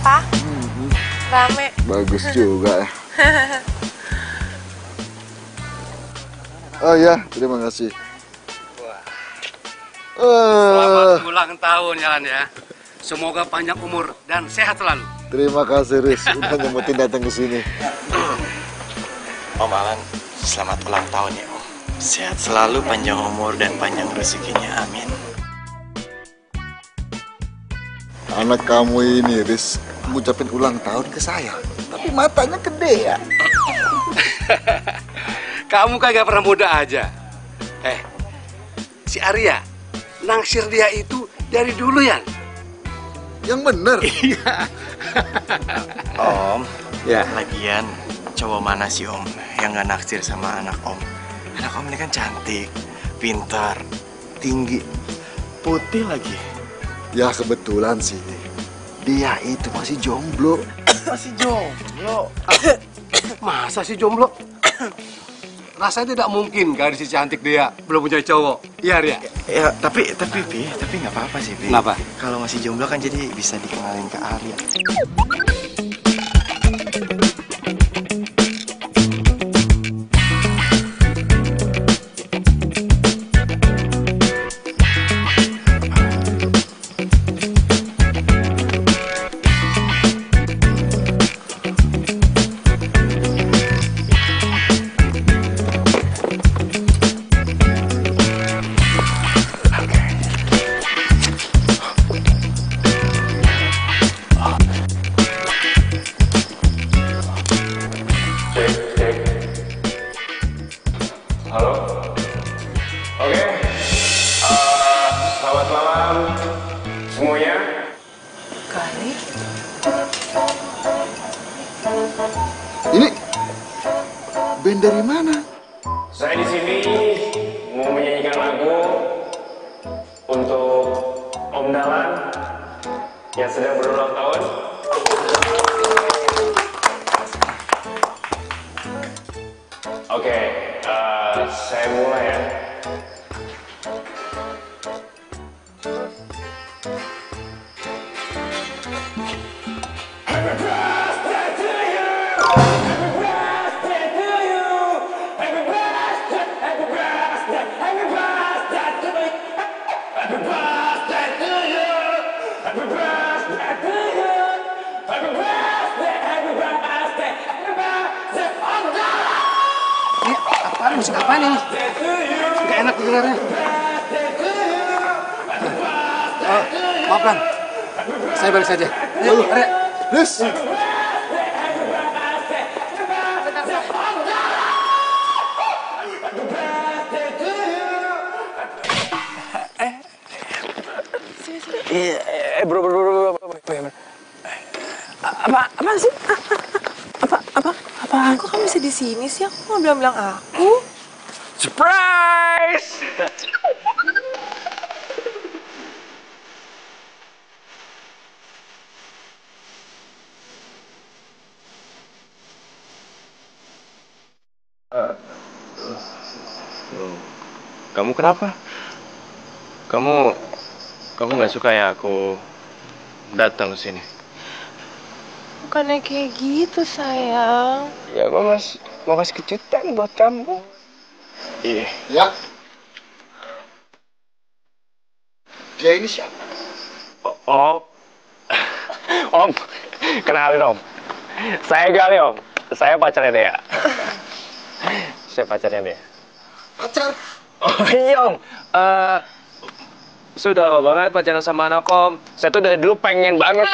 Pak. Rame. Bagus juga ya. Oh ya, terima kasih. Selamat ulang tahun Jalan ya. Semoga panjang umur dan sehat selalu. Terima kasih Riz, udah nyempetin datang ke sini. Om Alan, selamat ulang tahun ya Om. Sehat selalu, panjang umur dan panjang rezekinya, amin. Anak kamu ini Riz, ngucapin ulang tahun ke saya, tapi matanya gede ya. Kamu kagak pernah muda aja. Si Arya naksir dia itu dari dulu ya. Yang bener. Iya. Om, Ya. lagian cowok mana sih Om yang gak naksir sama anak Om? Anak Om ini kan cantik, pintar, tinggi, putih lagi. Ya kebetulan sih, dia itu masih jomblo. Masih jomblo. Masa sih jomblo? Rasanya tidak mungkin gadis si cantik dia belum punya cowok. Iya, Arya? Ya, tapi nggak apa-apa sih, Pi. Kenapa? Kalau masih jomblo kan jadi bisa dikenalin ke Arya. Selamat malam semuanya. Kali. Ini band dari mana? Saya di sini mau menyanyikan lagu untuk Om Dahlan yang sedang berulang tahun. Oke, saya mulai ya. Apaan musik apaan ini? Gak enak dengarnya. Maafkan, saya balik saja. Ayo, Arya. Riz! Bro. Apa sih? Apaan? Kok kamu bisa di sini sih? Aku nggak bilang-bilang aku. Surprise! Kamu kenapa? Kamu nggak suka ya aku datang ke sini? Bukannya kayak gitu, sayang. Ya, mau kasih kejutan buat kamu. Iya. Ya. Dia ini siapa? Om, Om, kenalin Om. Saya Gali Om. Saya pacarnya dia. Saya pacarnya dia. Pacar? Oh iya Om. Sudah lama banget pacaran sama anak Om. Saya tuh dari dulu pengen banget.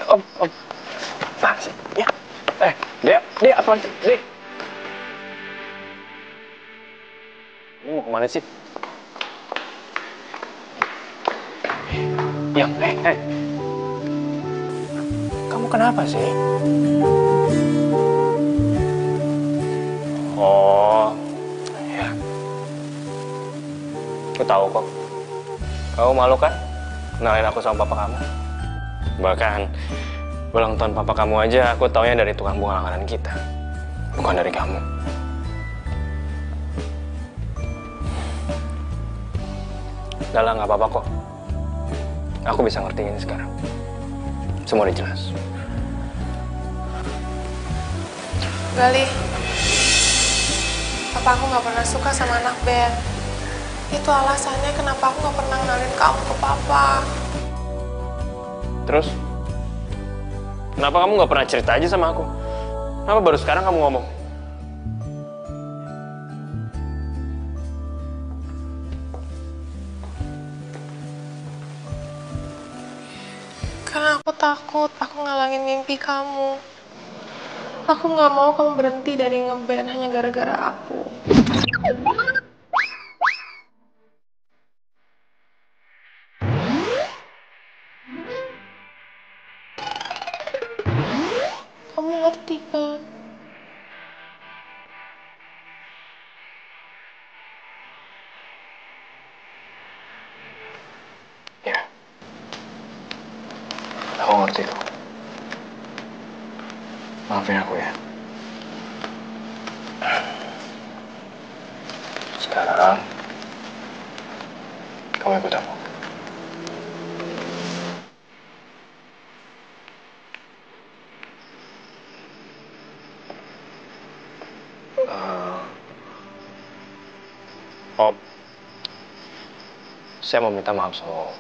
Om. Apa sih? Ya. Dia apa sih? Dia. Ini mau kemana sih? Ya, kamu kenapa sih? Oh, ya. Aku tahu kok. Kamu malu kan? Kenalin aku sama papa kamu. Bahkan ulang tahun papa kamu aja aku taunya dari tukang bunga langganan kita. Bukan dari kamu. Udah lah, nggak apa-apa kok. Aku bisa ngertiin sekarang. Semua udah jelas. Gali, papa aku nggak pernah suka sama anak band. Itu alasannya kenapa aku nggak pernah kenalin kamu ke papa. Terus? Kenapa kamu nggak pernah cerita aja sama aku? Kenapa baru sekarang kamu ngomong? Karena aku takut aku ngalangin mimpi kamu. Aku nggak mau kamu berhenti dari ngeband hanya gara-gara aku. Kamu ngerti kan? Ya. Aku ngerti kok. Maafin aku ya. Sekarang, kamu ikut aku. Om, saya mau minta maaf sama Om.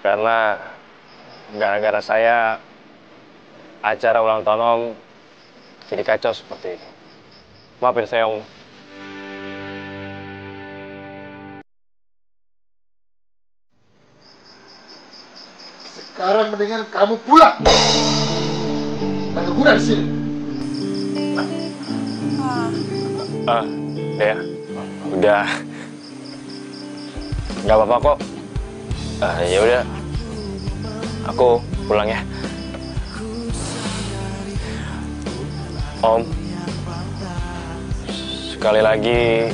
Karena gara-gara saya, acara ulang tahun Om jadi kacau seperti ini. Maafin saya, Om. Sekarang mendingan kamu pulang. Nggak guna di sini. Dea, udah. Nggak apa-apa kok. Ya udah, aku pulang ya. Om, sekali lagi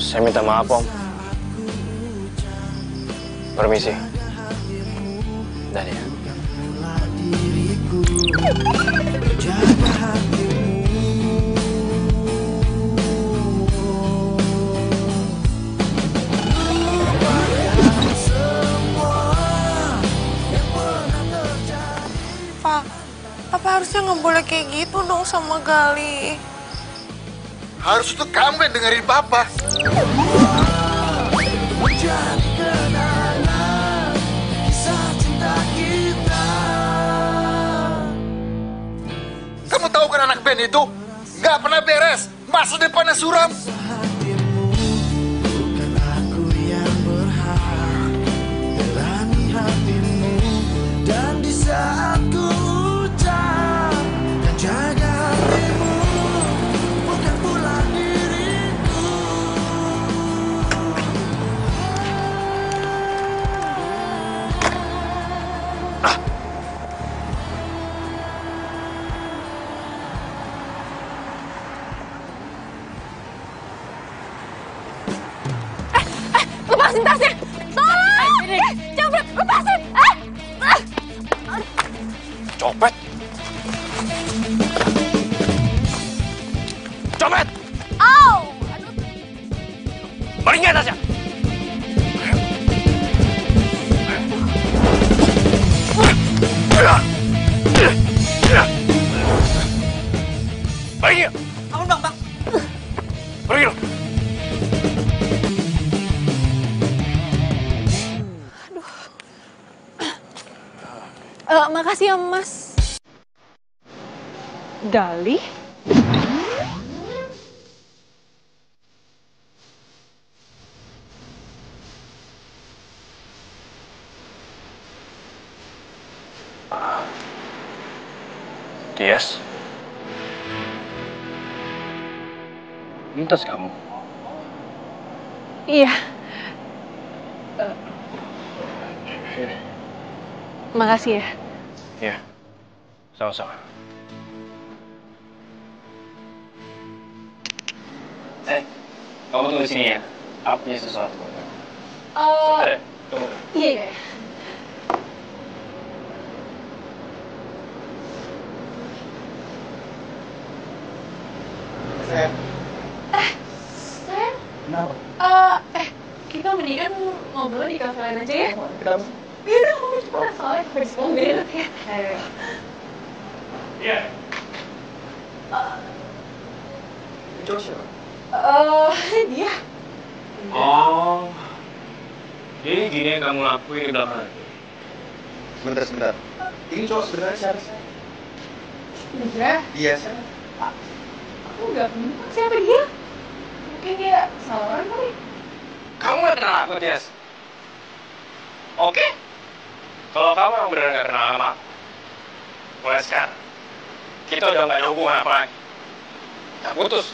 saya minta maaf, Om. Permisi. Dah ya. Papa harusnya nggak boleh kayak gitu dong sama Gali. Harus itu kamu yang dengerin papa. Kamu tahu kan anak band itu nggak pernah beres, masa depannya suram. Lepasin tasnya! Tolong! Copet, lepasin! Copet? Copet! Au! Aduh. Balik nggak tasnya? Balik nggak? Bangun bang, bang. Pergi lo! Makasih ya, Mas. Gali? Tias? Ini tas kamu? Iya. Makasih ya. Iya, sama-sama. Kamu tunggu sini ya. Aku punya sesuatu buat kamu. Tunggu. Iya. Kenapa? Kita mendingan ngobrol di kafe lain aja ya. Kenapa? Yaudah, kamu cepat soalnya habis mobil ya. Iya. Dia. Oh. Jadi gini yang kamu lakuin di belakang. Sebentar. Ini cowok sebenarnya siapa sih? Dia? Iya. Aku nggak kenal siapa dia. Mungkin dia salah orang kali. Kamu nggak kenal aku, Tias? Oke. Kalau kamu yang benar nggak kenal sama aku, mulai sekarang kita udah nggak ada hubungan apa lagi. Kita putus.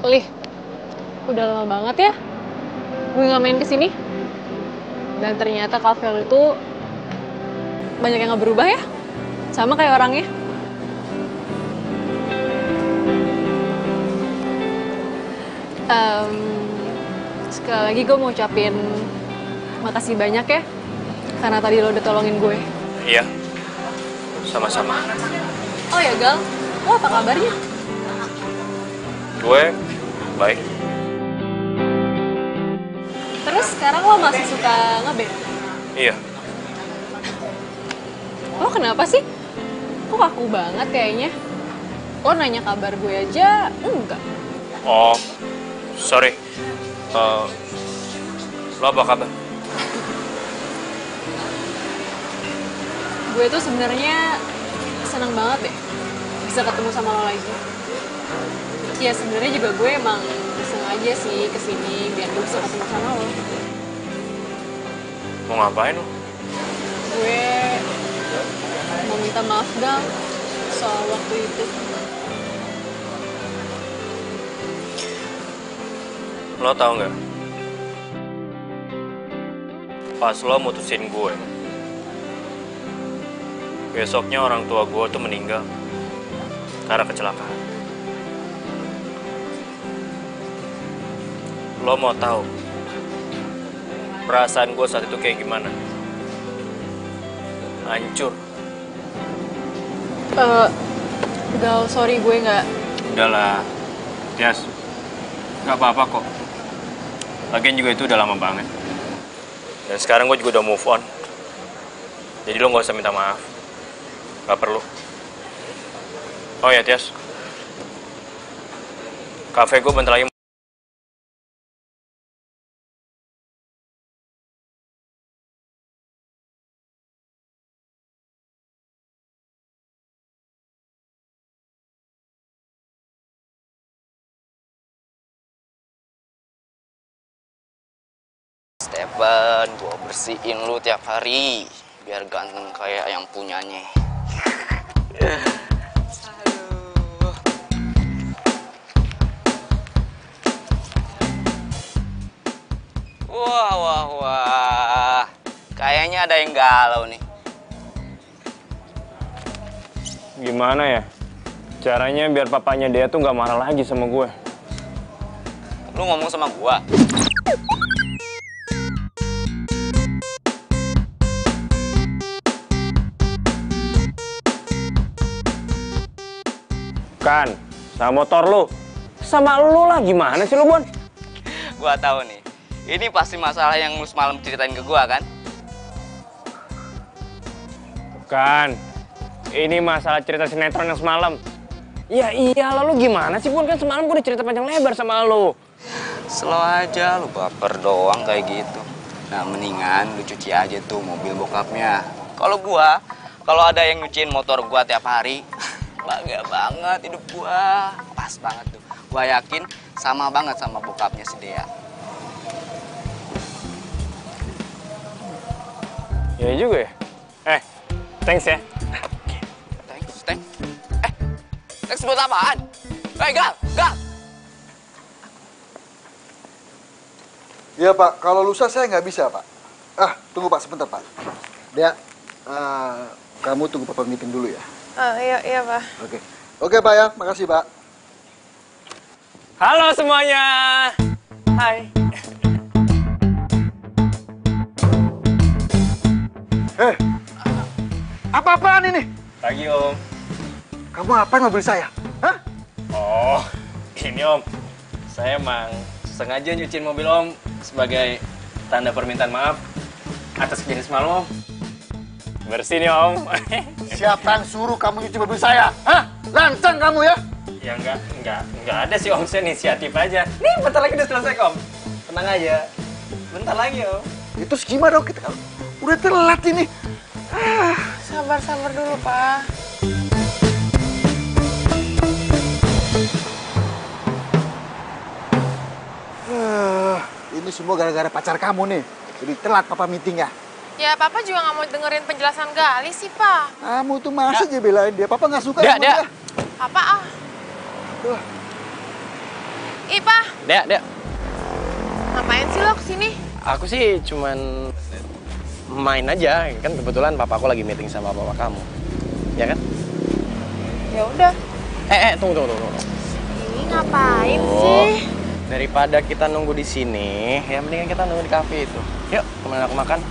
Lih, udah lama banget ya gue nggak main kesini. Dan ternyata kafe lo itu banyak yang nggak berubah ya, sama kayak orangnya. Sekali lagi gue mau ucapin makasih banyak ya, karena tadi lo udah tolongin gue. Iya. Sama-sama. Oh ya Gal, lo apa kabarnya? Gue baik. Terus sekarang lo masih suka ngeband? Iya. Lo kenapa sih? Kok kaku banget kayaknya? Lo nanya kabar gue aja enggak. Oh, sorry. Lo apa kabar? Gue tuh sebenarnya seneng banget deh bisa ketemu sama lo lagi. Ya sebenarnya juga gue emang sengaja sih kesini biar gue bisa ketemu sama lo. Mau ngapain lo? Gue mau minta maaf Gal soal waktu itu. Lo tau nggak? Pas lo mutusin gue, besoknya orang tua gue tuh meninggal karena kecelakaan. Lo mau tahu perasaan gue saat itu kayak gimana? Hancur. Gal, sorry gue nggak. Udahlah, Tias. Nggak apa-apa kok. Lagian juga itu udah lama banget. Dan sekarang gue juga udah move on. Jadi lo nggak usah minta maaf. Nggak perlu. Oh ya, Tias. Kafe gue bentar lagi. Stephen, gua bersihin lu tiap hari biar ganteng kayak yang punyanya. Aduh. Wah. Kayaknya ada yang galau nih. Gimana ya? Caranya biar papanya dia tuh nggak marah lagi sama gue. Lu ngomong sama gua. Kan, sama motor lu. Sama lu lah, gimana sih lu, Bon? Gua tahu nih. Ini pasti masalah yang lu semalam ceritain ke gua kan? Bukan. Ini masalah cerita sinetron yang semalam. Ya iyalah, lu gimana sih, Bon? Kan semalam gue udah cerita panjang lebar sama lu. Slow aja, lu baper doang kayak gitu. Nah, mendingan lu cuci aja tuh mobil bokapnya. Kalau gua, kalau ada yang nyuciin motor gua tiap hari, bangga banget hidup gua. Pas banget tuh. Gua yakin sama banget sama bokapnya si Dea. Ya juga ya. Thanks ya. Thanks. Thanks buat apaan? Gal. Iya Pak, kalau lusa saya nggak bisa Pak. Tunggu Pak, sebentar Pak. Dea, kamu tunggu Papa meeting dulu ya. Iya Pak. Oke Pak ya, makasih Pak. Halo semuanya. Hai. Apa-apaan ini? Pagi, Om. Kamu ngapain mobil saya? Hah? Oh, ini Om. Saya emang sengaja nyuciin mobil Om sebagai tanda permintaan maaf atas kejadian semalam Om. Bersih nih Om. Siapa yang suruh kamu nyuci mobil saya? Hah? Lancang kamu ya? Ya enggak ada sih Om, saya inisiatif aja. Nih, bentar lagi udah selesai Om. Tenang aja. Bentar lagi Om. Itu gimana dong kita? Udah telat ini. Sabar dulu, Pak. Ini semua gara-gara pacar kamu nih. Jadi telat papa meeting ya. Ya, Papa juga nggak mau dengerin penjelasan Gali sih, Pak. Kamu tuh masih aja belain dia. Papa nggak suka Dek, sama Dek. dia. Apa ah? Tuh. Ih, Pak. Dek. Ngapain sih lo kesini? Aku sih cuman main aja. Kan kebetulan papa aku lagi meeting sama papa kamu. Ya kan? Ya udah. Tunggu. Ini ngapain Oh. sih? Daripada kita nunggu di sini, ya mendingan kita nunggu di kafe itu. Yuk, temenin aku makan.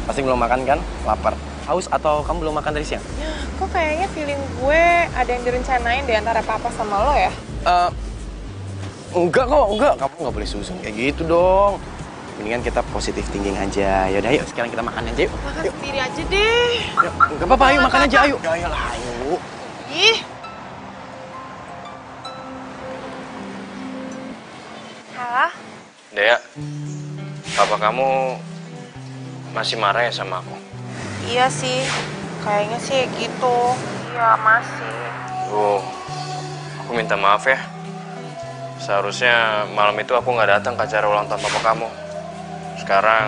Pasti belum makan kan? Lapar. Haus atau kamu belum makan dari siang? Ya, kok kayaknya feeling gue ada yang direncanain di antara Papa sama lo ya? Enggak kok, enggak. Kamu nggak boleh susun kayak gitu dong. Mendingan kita positif thinking aja. Yaudah, yuk sekarang kita makan aja yuk. Makan sendiri aja deh. Yuk, nggak apa-apa, ayo makan aja, ayo. Ayolah, ayo. Ih. Halo? Dea, papa kamu masih marah ya sama aku? Iya sih, kayaknya sih gitu. Iya, masih. Oh, aku minta maaf ya. Seharusnya malam itu aku nggak datang ke acara ulang tahun papa kamu. Sekarang,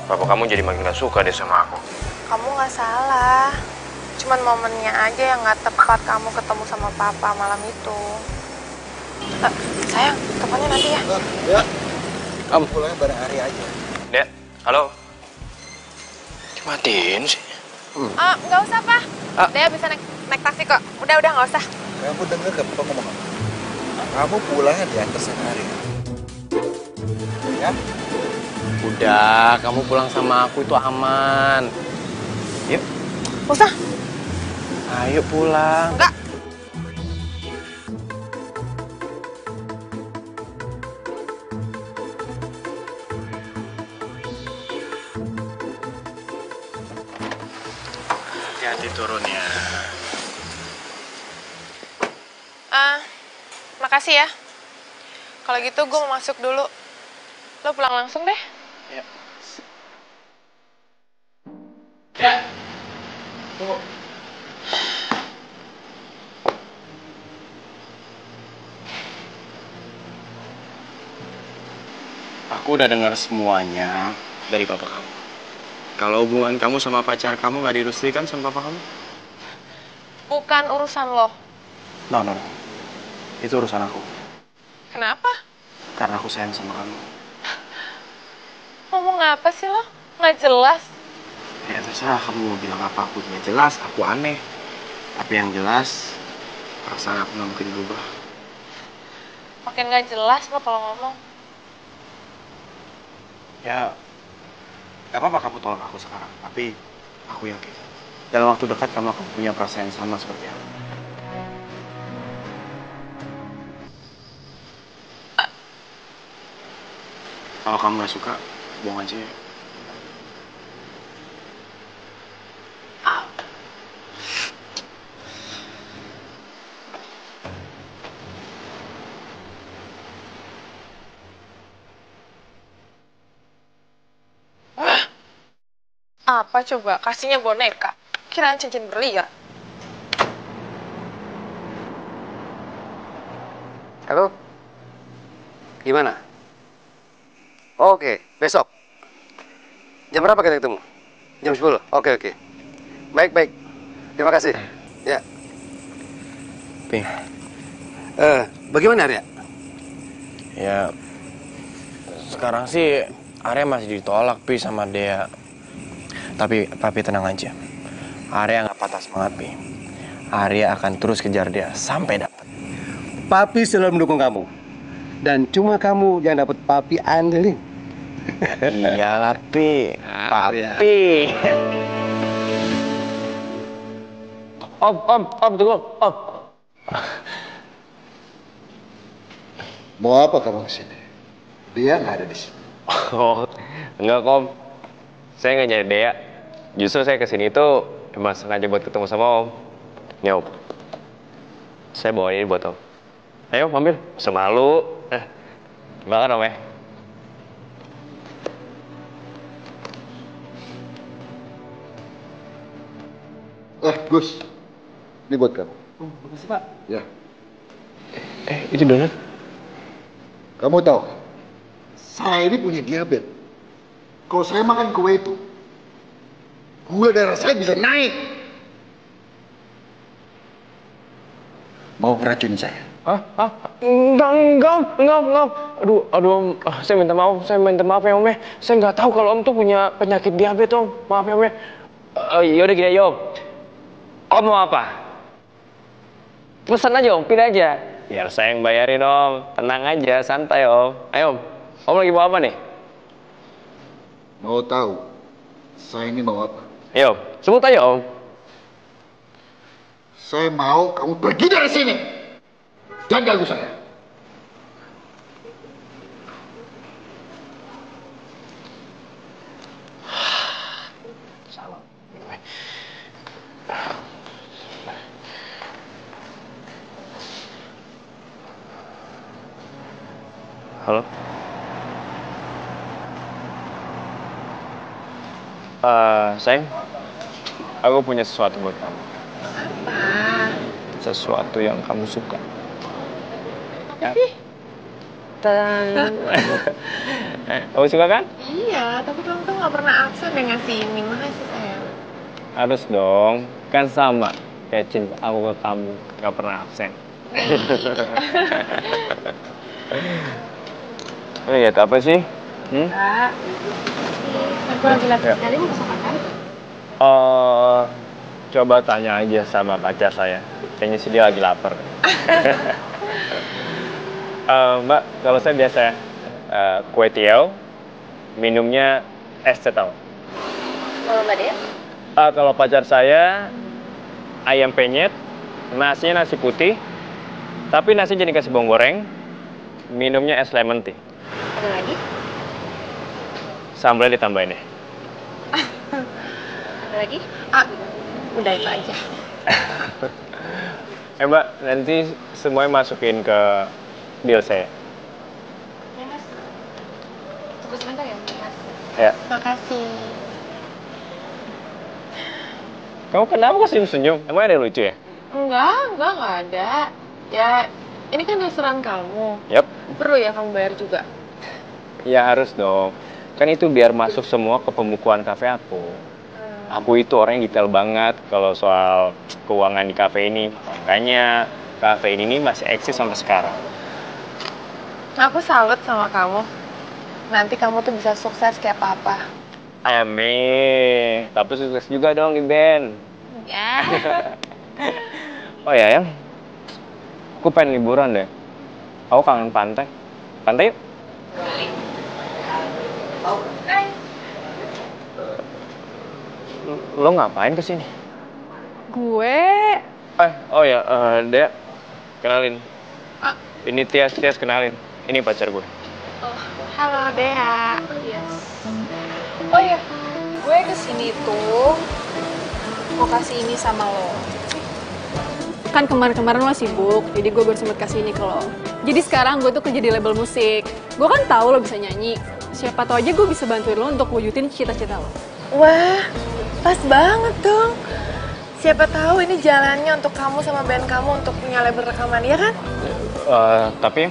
papa kamu jadi makin gak suka deh sama aku. Kamu nggak salah. Cuman momennya aja yang nggak tepat kamu ketemu sama Papa malam itu. Sayang, teleponnya nanti ya. Ya. Om. Pulangnya bareng Ari aja. Dea, halo? Dimatiin sih. Nggak usah, Pak. Dia bisa naik taksi kok. Udah, nggak usah. Kamu denger gak papa ngomong apa? Kamu pulangnya diantar sama Ari. Ya? Udah, kamu pulang sama aku itu aman. Yuk, Nggak usah. ayo pulang. Nggak. Hati-hati turunnya. Makasih ya. Kalau gitu gue mau masuk dulu. Lo pulang langsung deh. Ya. Tunggu. Aku udah dengar semuanya dari papa kamu. Kalau hubungan kamu sama pacar kamu nggak direstuikan sama papa kamu? Bukan urusan lo. No. Itu urusan aku. Kenapa? Karena aku sayang sama kamu. Ngomong apa sih lo? Nggak jelas. Ya terserah kamu mau bilang apa, aku nggak jelas, aku aneh. Tapi yang jelas, perasaan aku nggak mungkin berubah. Makin nggak jelas lo kalau ngomong. Ya, gak apa-apa kamu tolak aku sekarang. Tapi aku yakin, dalam waktu dekat kamu akan punya perasaan yang sama seperti aku. Kalau kamu gak suka, buang aja ya. Apa coba? Kasihnya boneka. Kirain cincin berlian. Halo? Gimana? Oke, besok. Jam berapa kita ketemu? Jam 10? Oke. Baik. Terima kasih. Ya. Pi, Bagaimana Arya? ya sekarang sih Arya masih ditolak Pi sama Dea. Tapi Papi tenang aja. Arya nggak patah semangat Pi. Arya akan terus kejar dia sampai dapat. Papi selalu mendukung kamu. Dan cuma kamu yang dapat papi andelin. Iyalah Pi. Papi. Om, tunggu, Om. Mau apa kamu kesini? Dia nggak ada di sini. Oh, enggak, Om. Saya nggak nyari Dea. Justru saya kesini itu emang sengaja buat ketemu sama Om. Nih, Om. Saya bawa ini buat Om. Ayo, ambil. Semalu. Makan, Om ya. Gus, ini buat kamu. Oh, makasih, Pak. Ya. Itu donat. Kamu tahu, saya ini punya diabetes. Kalau saya makan kue itu, gula darah saya bisa naik. Mau ngeracun saya? Enggak. Aduh, Om. Saya minta maaf ya, Om ya. Saya nggak tahu kalau Om tuh punya penyakit diabetes, Om. Maaf ya, Om ya. Yaudah gini aja, Om. Om mau apa? Pesan aja, Om. Pilih aja. Biar saya yang bayarin, Om. Tenang aja, santai, Om. Ayo, Om. Om lagi mau apa nih? Mau tahu, saya ini mau apa? Ayo, sebut aja, Om. Saya mau kamu pergi dari sini. Jangan ganggu saya. Halo? Sayang, aku punya sesuatu buat kamu. Apa? Sesuatu yang kamu suka. Apa sih? Kamu suka kan? Iya, tapi kamu tuh gak pernah absen deh ngasih ini. Makasih sayang. Harus dong, kan sama kayak cinta aku ke kamu, gak pernah absen. Ini lihat apa sih? Kak, aku lagi lapar sekali mau masak apa? Coba tanya aja sama pacar saya. Kayaknya sih dia lagi lapar. Mbak, kalau saya biasa kue tiaw, minumnya es teh tahu. Kalau Mbak Dea? Kalau pacar saya ayam penyet, nasinya nasi putih, tapi nasi jadi kasih bawang goreng, minumnya es lemon tea. Ada lagi? Sambalnya ditambahin deh. Ada lagi? Udah itu aja. Mbak, nanti semuanya masukin ke bill saya. Ya mas. Tunggu sebentar ya mas. Ya. Makasih. Kamu kenapa kok senyum-senyum? Emang ada yang lucu ya? Enggak ada. Ya, ini kan restoran kamu. Yap. Perlu ya kamu bayar juga. Ya harus dong. Kan itu biar masuk semua ke pembukuan kafe aku. Aku itu orang yang detail banget kalau soal keuangan di kafe ini. Makanya kafe ini masih eksis sampai sekarang. Aku salut sama kamu. Nanti kamu tuh bisa sukses kayak papa. Amin. Tapi sukses juga dong di band. Ya. Oh ya, yang aku pengen liburan deh. Aku kangen pantai. Pantai yuk. Lo ngapain kesini? Gue. Oh ya, Dea, kenalin. Ini Tias kenalin. Ini pacar gue. Oh, halo Dea. Oh iya, gue kesini tuh mau kasih ini sama lo. Kan kemarin-kemarin lo sibuk, jadi gue baru sempet kasih ini ke lo. Jadi sekarang gue tuh kerja di label musik. Gue kan tahu lo bisa nyanyi. Siapa tahu aja gue bisa bantuin lo untuk wujudin cita-cita lo. Wah, pas banget dong. Siapa tahu ini jalannya untuk kamu sama band kamu untuk punya label rekaman, ya kan? Tapi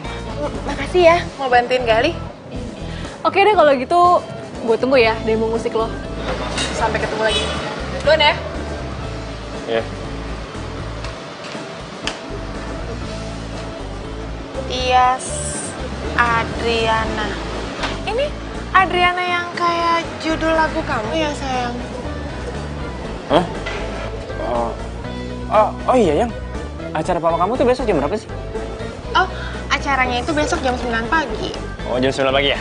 Makasih ya, mau bantuin Gali. Oke deh kalau gitu, gue tunggu ya demo musik lo. Sampai ketemu lagi. Duluan ya. ya. Tias Adriana. Ini Adriana yang kayak judul lagu kamu ya sayang? Hah? Oh iya, Yang. Acara papa kamu tuh besok jam berapa sih? Oh, acaranya itu besok jam 9 pagi. Oh, jam 9 pagi ya?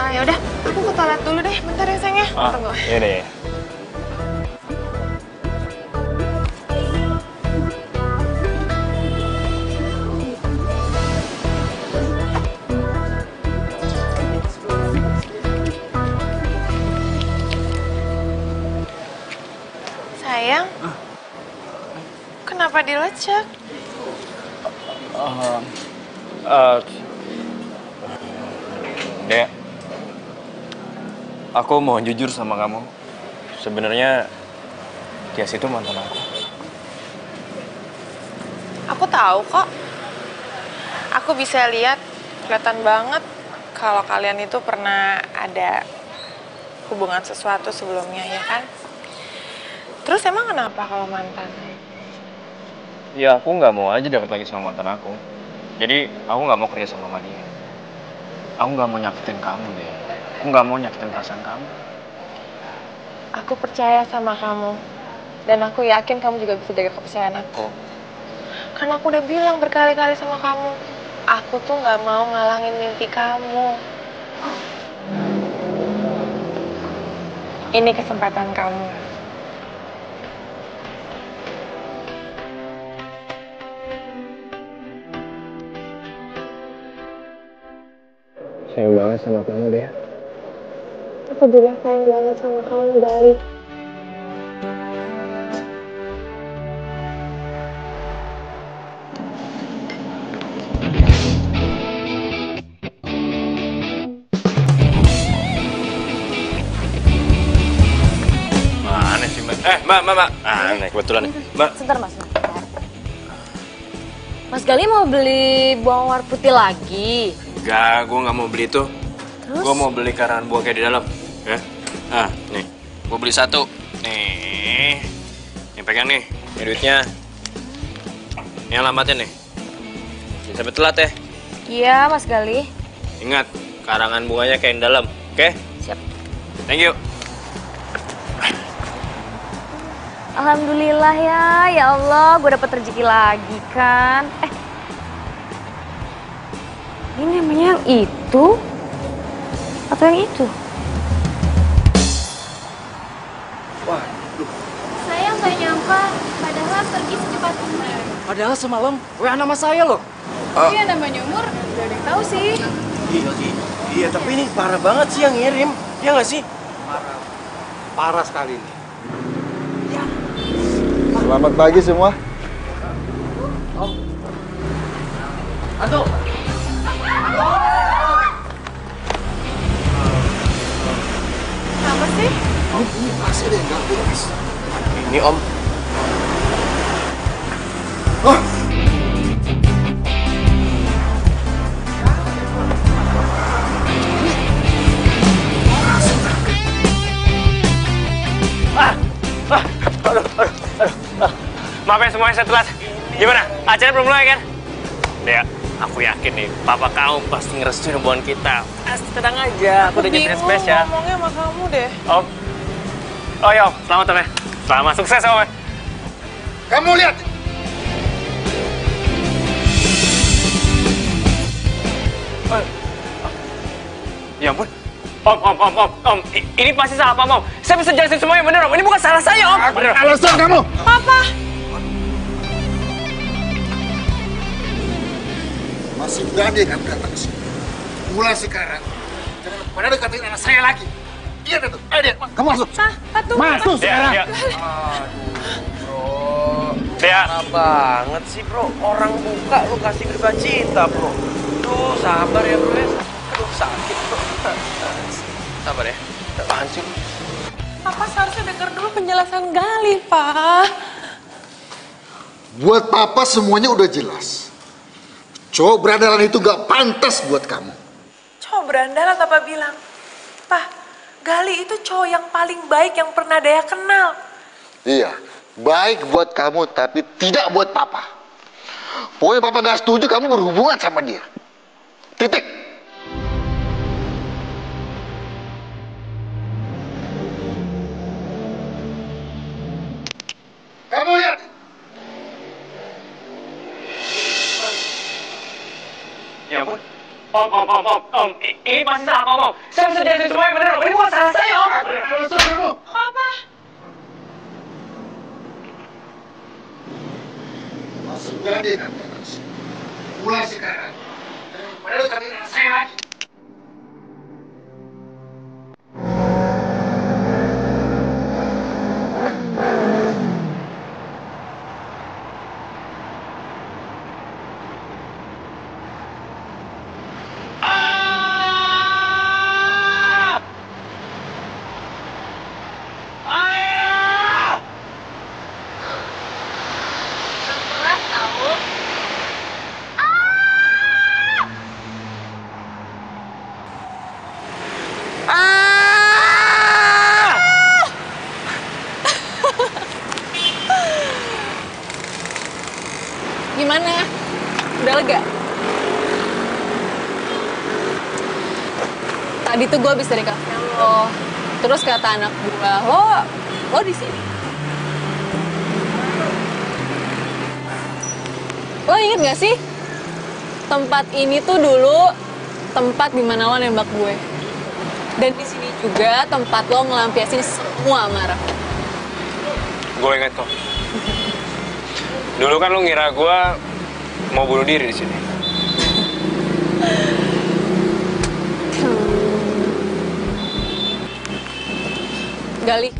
Yaudah, aku ke toilet dulu deh, bentar ya sayang ya. Tunggu. Yaudah ya. Sayang, kenapa dilecek? Dek, aku mau jujur sama kamu. Sebenarnya Tias itu mantan aku. Aku tahu kok. Aku bisa lihat, kelihatan banget kalau kalian itu pernah ada hubungan sesuatu sebelumnya, ya kan? Terus emang kenapa kalau mantan? Ya aku nggak mau aja deket lagi sama mantan aku. Jadi aku nggak mau kerja sama dia. Aku nggak mau nyakitin kamu deh. Aku nggak mau nyakitin perasaan kamu. Aku percaya sama kamu. Dan aku yakin kamu juga bisa jaga kepercayaan aku. Karena aku udah bilang berkali-kali sama kamu, aku tuh nggak mau ngalangin mimpi kamu. Ini kesempatan kamu. Sayang banget sama kamu deh. Aku juga sayang banget sama kamu, Gali. Mana sih Mbak? Mbak. Nih kebetulan nih. Mbak. Sebentar Mas. Mas Gali mau beli bawang war putih lagi? Enggak, gue nggak mau beli itu. Terus? Gue mau beli karangan buah kayak di dalam. Ya? Nih. Gue beli satu. Nih. Yang pegang nih. Ini duitnya. Yang lambatnya nih. Jangan sampai telat ya. Iya Mas Gali. Ingat, karangan bunganya kayak di dalam. Oke? Siap. Thank you. Alhamdulillah ya Allah, gue dapet rezeki lagi kan. Ini namanya yang itu atau yang itu? Saya nggak nyangka, padahal pergi secepat ini. Padahal semalam WA nama saya loh. Iya, namanya umur, gak ada yang tahu sih. Iya, tapi ini parah banget sih yang ngirim. Ya nggak sih? Parah sekali ini. Selamat pagi semua. Aduh. Kenapa sih? Ini masih ada yang ganggu, Mas. Ini Om. Maaf ya semuanya saya telat. Gimana? Acara belum mulai kan? Ya, aku yakin nih, papa kamu pasti ngerestuin hubungan kita. Pasti tenang aja, aku udah nyiapin spesial. Ngomongnya sama kamu deh. Om. Oh ya, Om. Selamat Om ya. Selamat sukses Om ya. Kamu lihat. Ya ampun. Om. Ini pasti salah Papa, Om. Saya bisa jelasin semuanya bener, Om. Ini bukan salah saya, Om. Bener. Alasan kamu. Papa! Masih berani kamu datang ke sini. Mulai sekarang, jangan pada dekatin anak saya lagi. Iya, itu. Ayo, dia. Kamu masuk. Masuk sekarang. Iya. Parah banget sih bro, orang buka lu kasih gerba cinta bro. Duh sabar ya bro ya. Aduh sakit bro. Sabar ya, apaan sih lu? Papa seharusnya denger dulu penjelasan Gali, Pak. Buat papa semuanya udah jelas. Cowok berandalan itu gak pantas buat kamu. Cowok berandalan Papa bilang. Pak, Gali itu cowok yang paling baik yang pernah Daya kenal. Iya, baik buat kamu tapi tidak buat papa. Pokoknya papa gak setuju kamu berhubungan sama dia. Titik. Kamu lihat. Ya ampun. Om. Ini pasti salah Om. Saya bisa jelasin semuanya bener, Om. Ini bukan salah saya, Om. Papa. Masuk berani kamu. Mulai sekarang. Padahal dekatin anak saya lagi. Tadi tuh gue habis dari kafe lo. Terus kata anak gue, lo di sini. Lo inget gak sih? Tempat ini tuh dulu tempat dimana lo nembak gue. Dan di sini juga tempat lo ngelampiasin semua amarah. Gue inget kok. Dulu kan lo ngira gue mau bunuh diri di sini. Gali,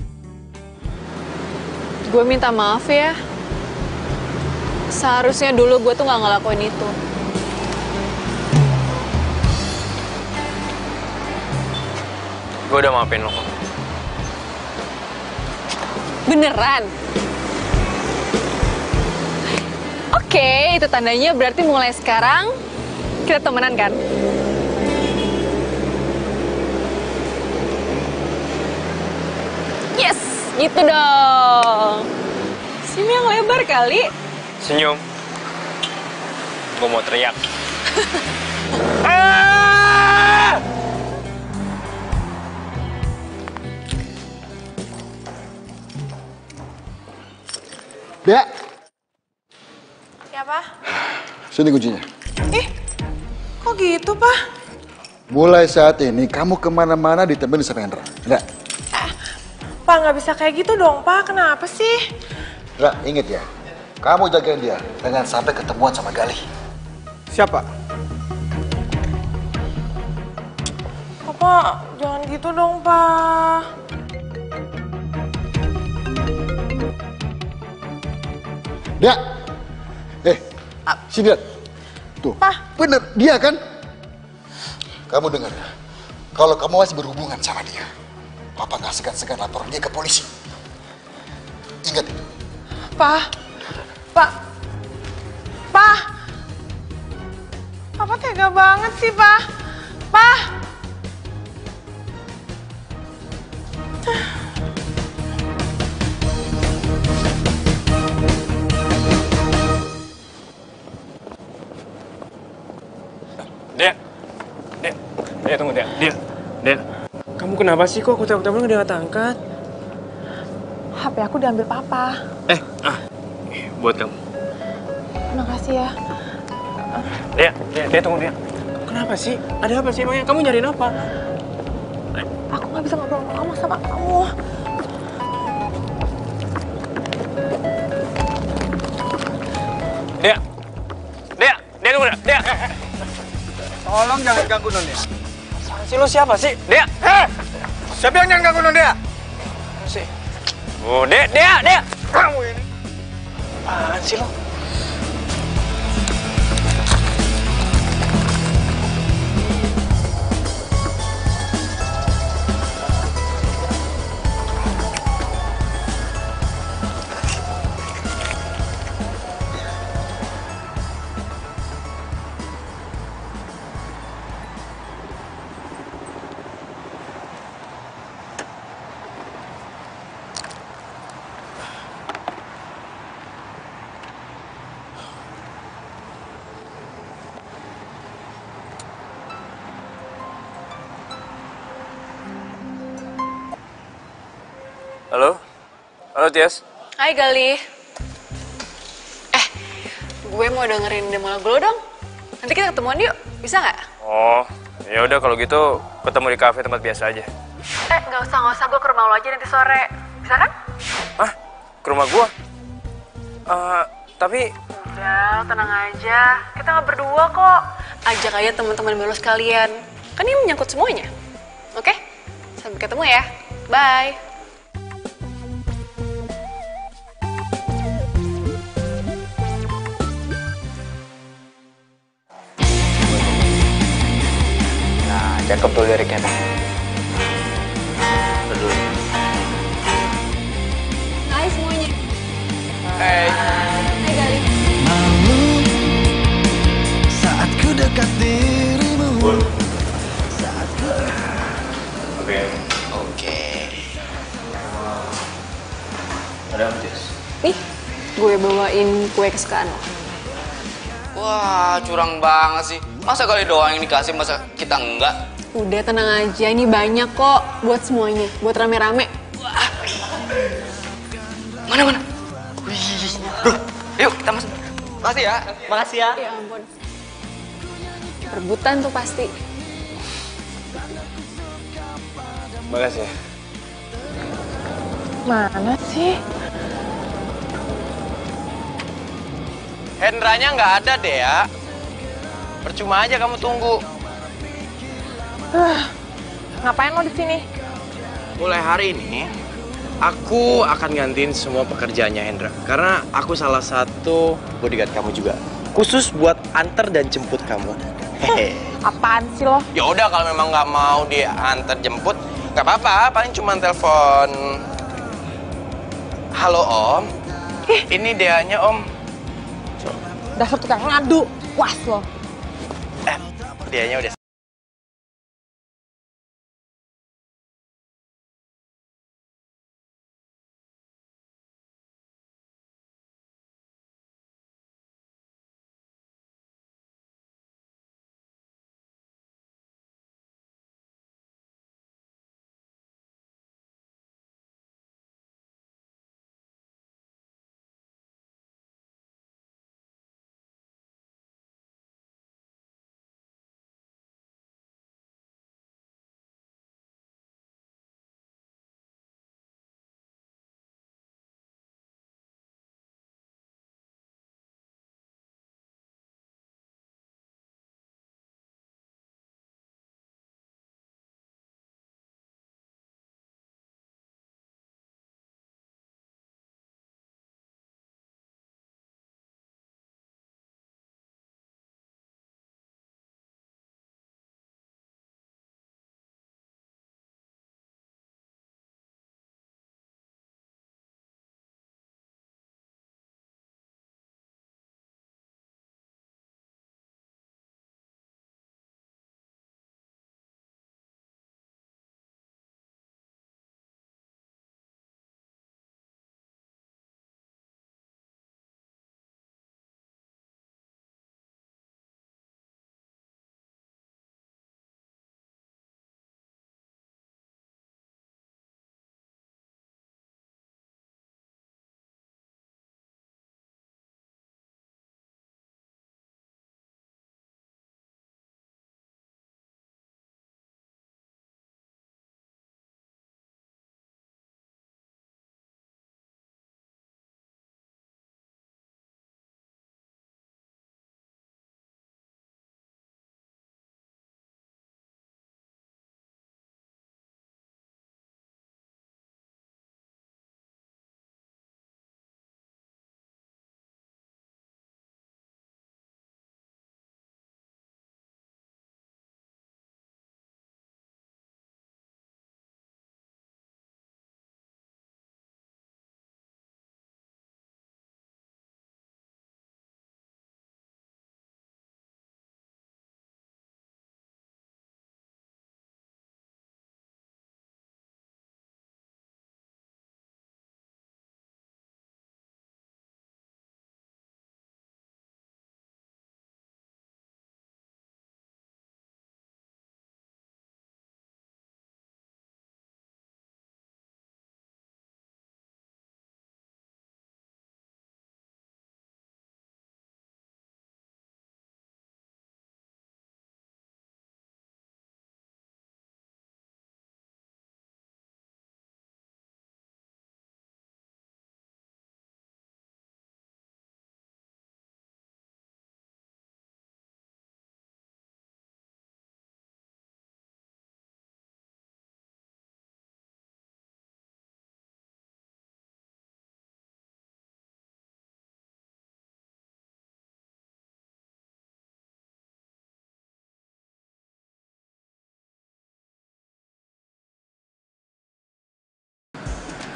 gue minta maaf ya. Seharusnya dulu gue tuh gak ngelakuin itu. Gue udah maafin lo kok. Beneran? Oke, itu tandanya berarti mulai sekarang kita temenan kan? Yes, gitu dong. Senyum yang lebar kali. Senyum. Gue mau teriak. Dek, Ya, Pak? sini kuncinya. Kok gitu, Pak? Mulai saat ini kamu kemana-mana ditemenin sama Hendra. Enggak? Pak, nggak bisa kayak gitu dong, Pak. Kenapa sih? Enggak, inget ya. Kamu jagain dia, jangan sampai ketemuan sama Gali. Siapa? Pak, jangan gitu dong, Pak. Dia, sini lihat. Tuh, bener, dia kan? Kamu dengar ya, kalau kamu masih berhubungan sama dia, Papa nggak segan-segan lapor dia ke polisi. Ingat itu. Pak. Papa tega banget sih, Pak. Dek, tunggu, Dek. Dek. Kamu kenapa sih kok? Aku telepon nggak diangkat. HP aku diambil Papa. Buat kamu. Makasih ya. Dek, tunggu, Dek. Kenapa sih? Ada apa sih emangnya? Kamu nyariin apa? Aku nggak bisa ngobrol ngomong sama kamu. Dek, tunggu, Dek. Tolong jangan ganggu Nondia. Si lo siapa sih? Dek. Siapa yang jangan ganggu Nondia? Sih. Oh, Dek. Kamu ini. Apaan sih lo? Halo, Tias. Hai Gali. Gue mau dengerin demo lagu lo dong. Nanti kita ketemuan yuk, bisa nggak? Oh, ya udah kalau gitu ketemu di kafe tempat biasa aja. Nggak usah. Gue ke rumah lo aja nanti sore. Bisa kan? Hah? Ke rumah gua? Tapi... Udah, tenang aja. Kita nggak berdua kok. Ajak aja teman-teman baru sekalian. Kan ini menyangkut semuanya. Oke? Sampai ketemu ya. Bye. Cakep tuh liriknya. Hai semuanya. Hai. Hai Gali. Saat ku dekat dirimu. Oke. Ada apa, Tis? Nih, gue bawain kue kesukaan lo. Wah, curang banget sih. Masa kali doang yang dikasih, masa kita enggak? Udah tenang aja, ini banyak kok buat semuanya, buat rame-rame. Mana? Bro, yuk kita masuk. Makasih ya. Makasih ya. Ya ampun. Rebutan tuh pasti. Makasih ya. Mana sih? Hendranya nggak ada deh ya. Percuma aja kamu tunggu. Ngapain lo di sini? Mulai hari ini, aku akan gantiin semua pekerjaannya Hendra. Karena aku salah satu bodyguard kamu juga. Khusus buat antar dan jemput kamu. Hehe. Apaan sih lo? Ya udah kalau memang nggak mau diantar jemput, nggak apa-apa. Paling cuma telepon. Halo Om. Ini Deanya Om. Dasar tukang ngadu. Was lo. Deanya udah.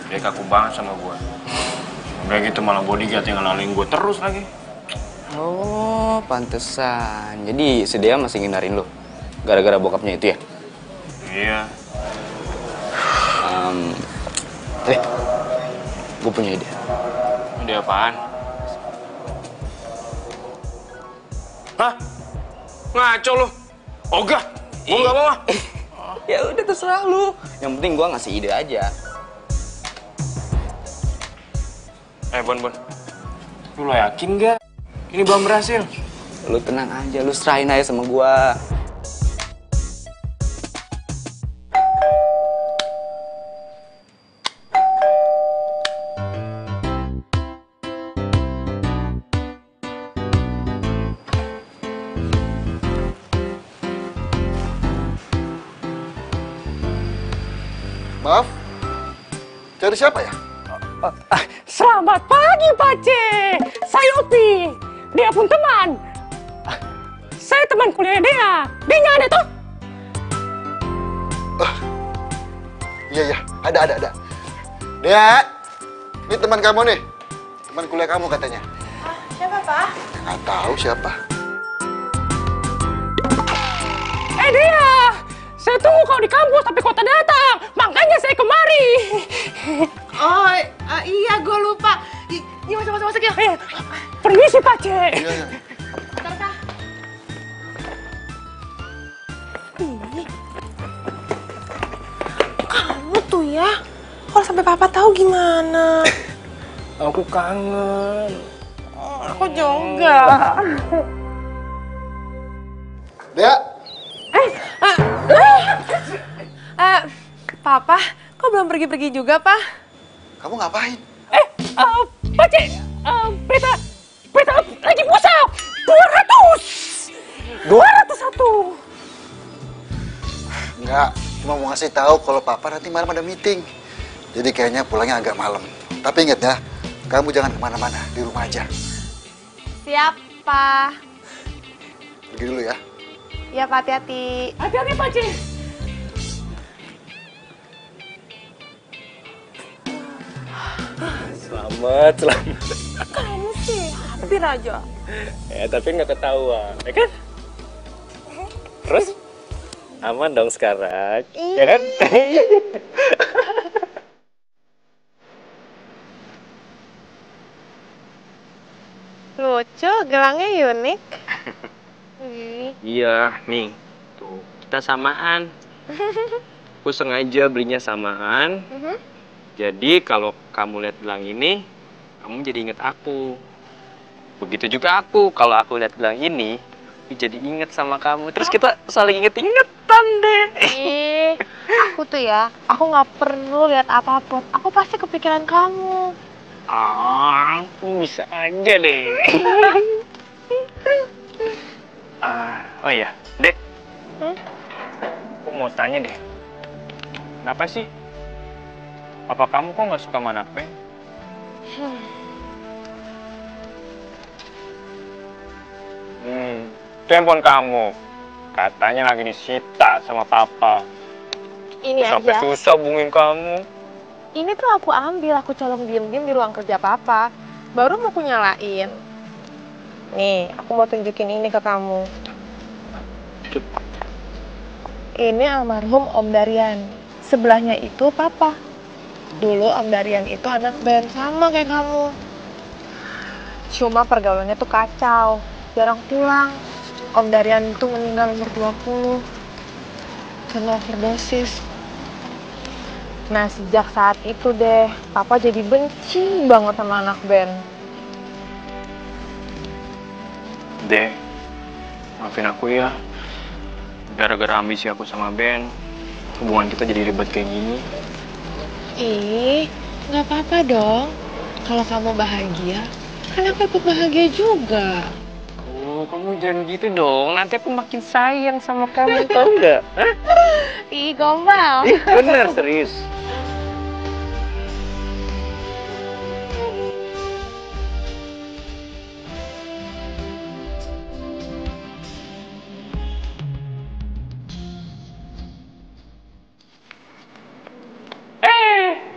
Dia kaku banget sama gue. Udah gitu malah bodyguard yang ngenalin gue terus lagi. Oh, pantesan. Jadi si Dea masih ngindarin lo? Gara-gara bokapnya itu ya? Iya. Gue punya ide. Ide apaan? Hah? Ngaco lo? Ogah? Gua nggak mau. Ya udah terserah lu. Yang penting gua ngasih ide aja. Bon. Lu yakin nggak? Ini belum berhasil. Lu tenang aja, lu serahin aja sama gua. Maaf, cari siapa ya? Selamat pagi, Pak C. Saya Uti. Dia pun teman. Saya teman kuliah dia. Dia nggak ada tuh? Iya, ada. Dek, ini teman kamu nih. Teman kuliah kamu katanya. Siapa, Pak? Nggak tahu siapa. Dia. Saya tunggu kau di kampus, tapi kau tak datang. Makanya saya kemari. Oh, iya, gue lupa. Iya, masuk ya. Permisi, Pak C. Iya. Kamu tuh ya, kalau sampai papa tahu gimana? Aku kangen. Aku juga. Dek. Papa, kok belum pergi-pergi juga, Pak? Kamu ngapain? Pak C, beta lagi puasa 201. Enggak, cuma mau ngasih tahu kalau papa nanti malam ada meeting. Jadi kayaknya pulangnya agak malam. Tapi ingat ya, kamu jangan kemana-mana, di rumah aja. Siap, Pak. Pergi dulu ya. Iya, Pak, hati-hati. Hati-hati, Pak C. Selamat. Kamu sih, hampir aja. Ya, tapi nggak ketahuan, ya kan? Terus aman dong sekarang, ya kan? Lucu, gelangnya unik. Iya, nih, tuh kita samaan. Aku sengaja belinya samaan. Jadi kalau kamu lihat gelang ini, kamu jadi inget aku. Begitu juga aku, kalau aku lihat gelang ini, jadi inget sama kamu. Terus kita saling inget-ingetan deh. Aku tuh ya, aku nggak perlu lihat apapun. Aku pasti kepikiran kamu. Aku bisa aja deh. Oh iya, Dek. Aku mau tanya deh. Kenapa sih? Apa kamu kok nggak suka sama Nakpe? Itu handphone kamu. Katanya lagi disita sama papa. Ini Sampai aja. susah hubungin kamu. Ini tuh aku ambil, aku colong diem-diem di ruang kerja papa. Baru mau aku nyalain. Nih, aku mau tunjukin ini ke kamu. Ini almarhum Om Darian. Sebelahnya itu papa. Dulu Om Darian itu anak band sama kayak kamu. Cuma pergaulannya tuh kacau, jarang pulang. Om Darian itu meninggal umur 20 karena overdosis. Nah, sejak saat itu deh, papa jadi benci banget sama anak band. Dek, maafin aku ya. Gara-gara ambisi aku sama Ben, hubungan kita jadi ribet kayak gini. Nggak apa-apa dong. Kalau kamu bahagia, kan aku ikut bahagia juga. Oh, kamu jangan gitu dong. Nanti aku makin sayang sama kamu, tau nggak? Gombal. Bener, serius.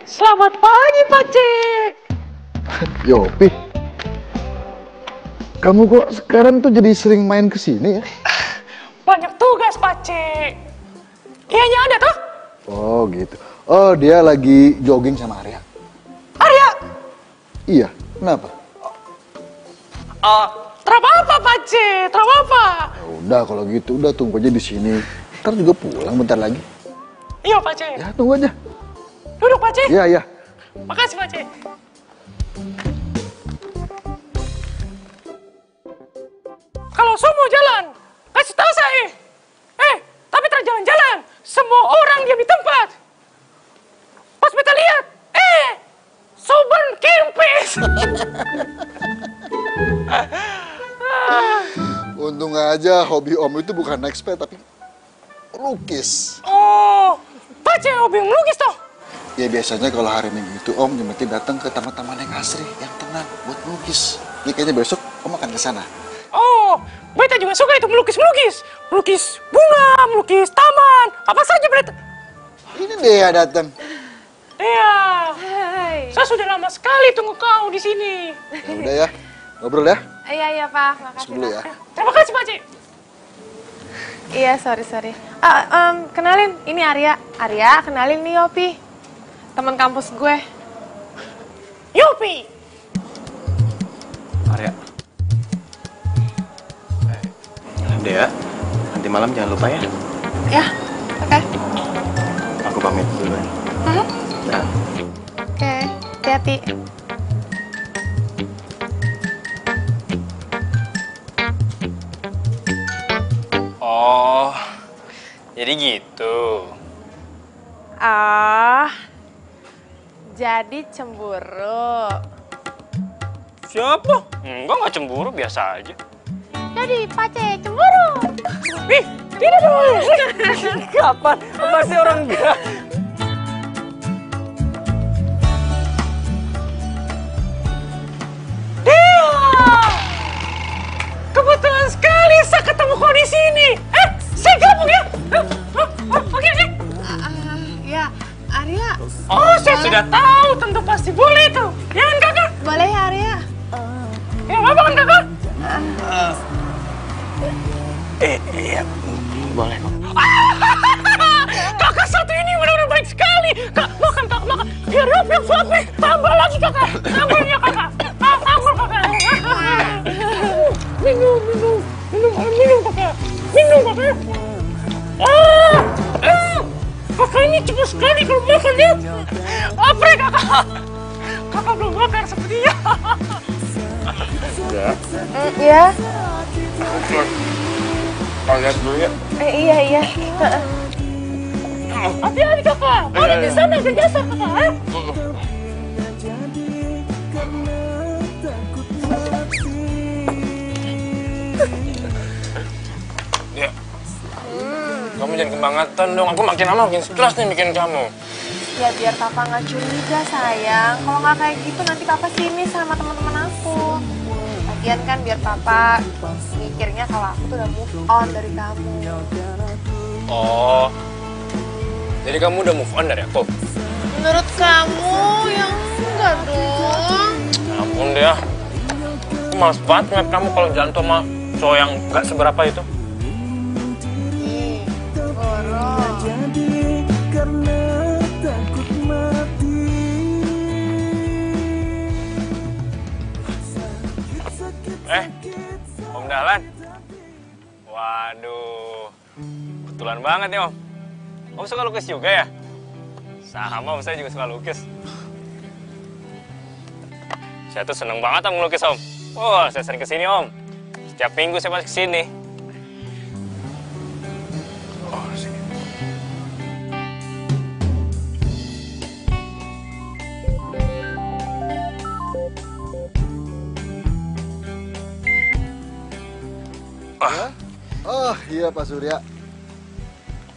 Selamat pagi, Pak Cik. Yopi, kamu kok sekarang tuh jadi sering main ke sini ya? Banyak tugas, Pak Cik. Dianya ada tuh? Oh gitu. Oh, dia lagi jogging sama Arya. Arya? Iya, kenapa? Terapa apa, Pak Cik? Terapa apa? Ya udah kalau gitu, udah tunggu aja di sini. Ntar juga pulang bentar lagi. Iya, Pak C. Ya, tunggu aja. Duduk, Pak C. Iya, iya. Makasih, Pak C. Kalau semua jalan, kasih tahu saya. Tapi terjalan-jalan, semua orang diam di tempat. Pas beta lihat, soban kempes. Untung aja hobi Om itu bukan naik sepeda tapi melukis. Oh, Pak C hobi melukis toh? Ya biasanya kalau hari Minggu itu Om nyempetin datang ke taman-taman yang asri, yang tenang buat melukis. Ini kayaknya besok Om akan ke sana. Oh, beta juga suka itu melukis-melukis. Melukis bunga, melukis taman, apa saja beta. Ini Dea datang. Iya. Saya sudah lama sekali tunggu kau di sini. Ya udah ya, ngobrol ya. Iya Pak, makasih Dulu ya. Terima kasih Pak C. Iya, sorry. Kenalin, ini Arya. Arya, kenalin nih Yopi. Teman kampus gue. Yopi. Arya. Dea, nanti malam jangan lupa ya. Ya, oke. Aku pamit dulu ya. Ya. Oke, hati-hati. Oh, jadi gitu. Jadi cemburu. Siapa? Enggak, nggak cemburu, biasa aja. Jadi Pak C cemburu. Ih, tidak dong. Kapan? Masih orang biasa. Kebetulan sekali saya ketemu kau di sini. Saya gabung ya. Oke. Ya, Arya. Oh, saya sudah tahu. Tentu pasti boleh tuh. Ya kan kakak? Boleh ya Arya. Ya apa kan kakak? Iya, boleh kok. Kakak satu ini benar-benar baik sekali. Kak, makan. Biar yang suapnya tambah lagi kakak. Tambah ya kakak. Tambah kakak. Minum kakak. Minum kakak. Kakak ini cepat sekali kalau makan ya. Apre kakak. Kakak belum makan sepertinya. Ya. Lihat dulu ya. Iya. Hati-hati kakak. Ada di sana berjasa kakak. Dia. Kamu jangan kebangetan dong. Aku makin lama makin stres nih bikin kamu. Ya biar papa nggak curiga sayang. Kalau nggak kayak gitu nanti papa sini sama teman-teman aku. Lagian kan biar papa mikirnya kalau aku tuh udah move on dari kamu. Oh. Jadi kamu udah move on dari aku? Menurut kamu yang enggak dong. Ya ampun deh. Aku males banget ngeliat kamu kalau jalan tuh sama cowok yang gak seberapa itu. Om Dahlan. Waduh, kebetulan banget nih Om. Om suka lukis juga ya? Sama Om, saya juga suka lukis. Saya tuh seneng banget Om ngelukis Om. Wah, saya sering kesini Om. Setiap minggu saya pasti kesini. Oh, sini. Oh iya Pak Surya.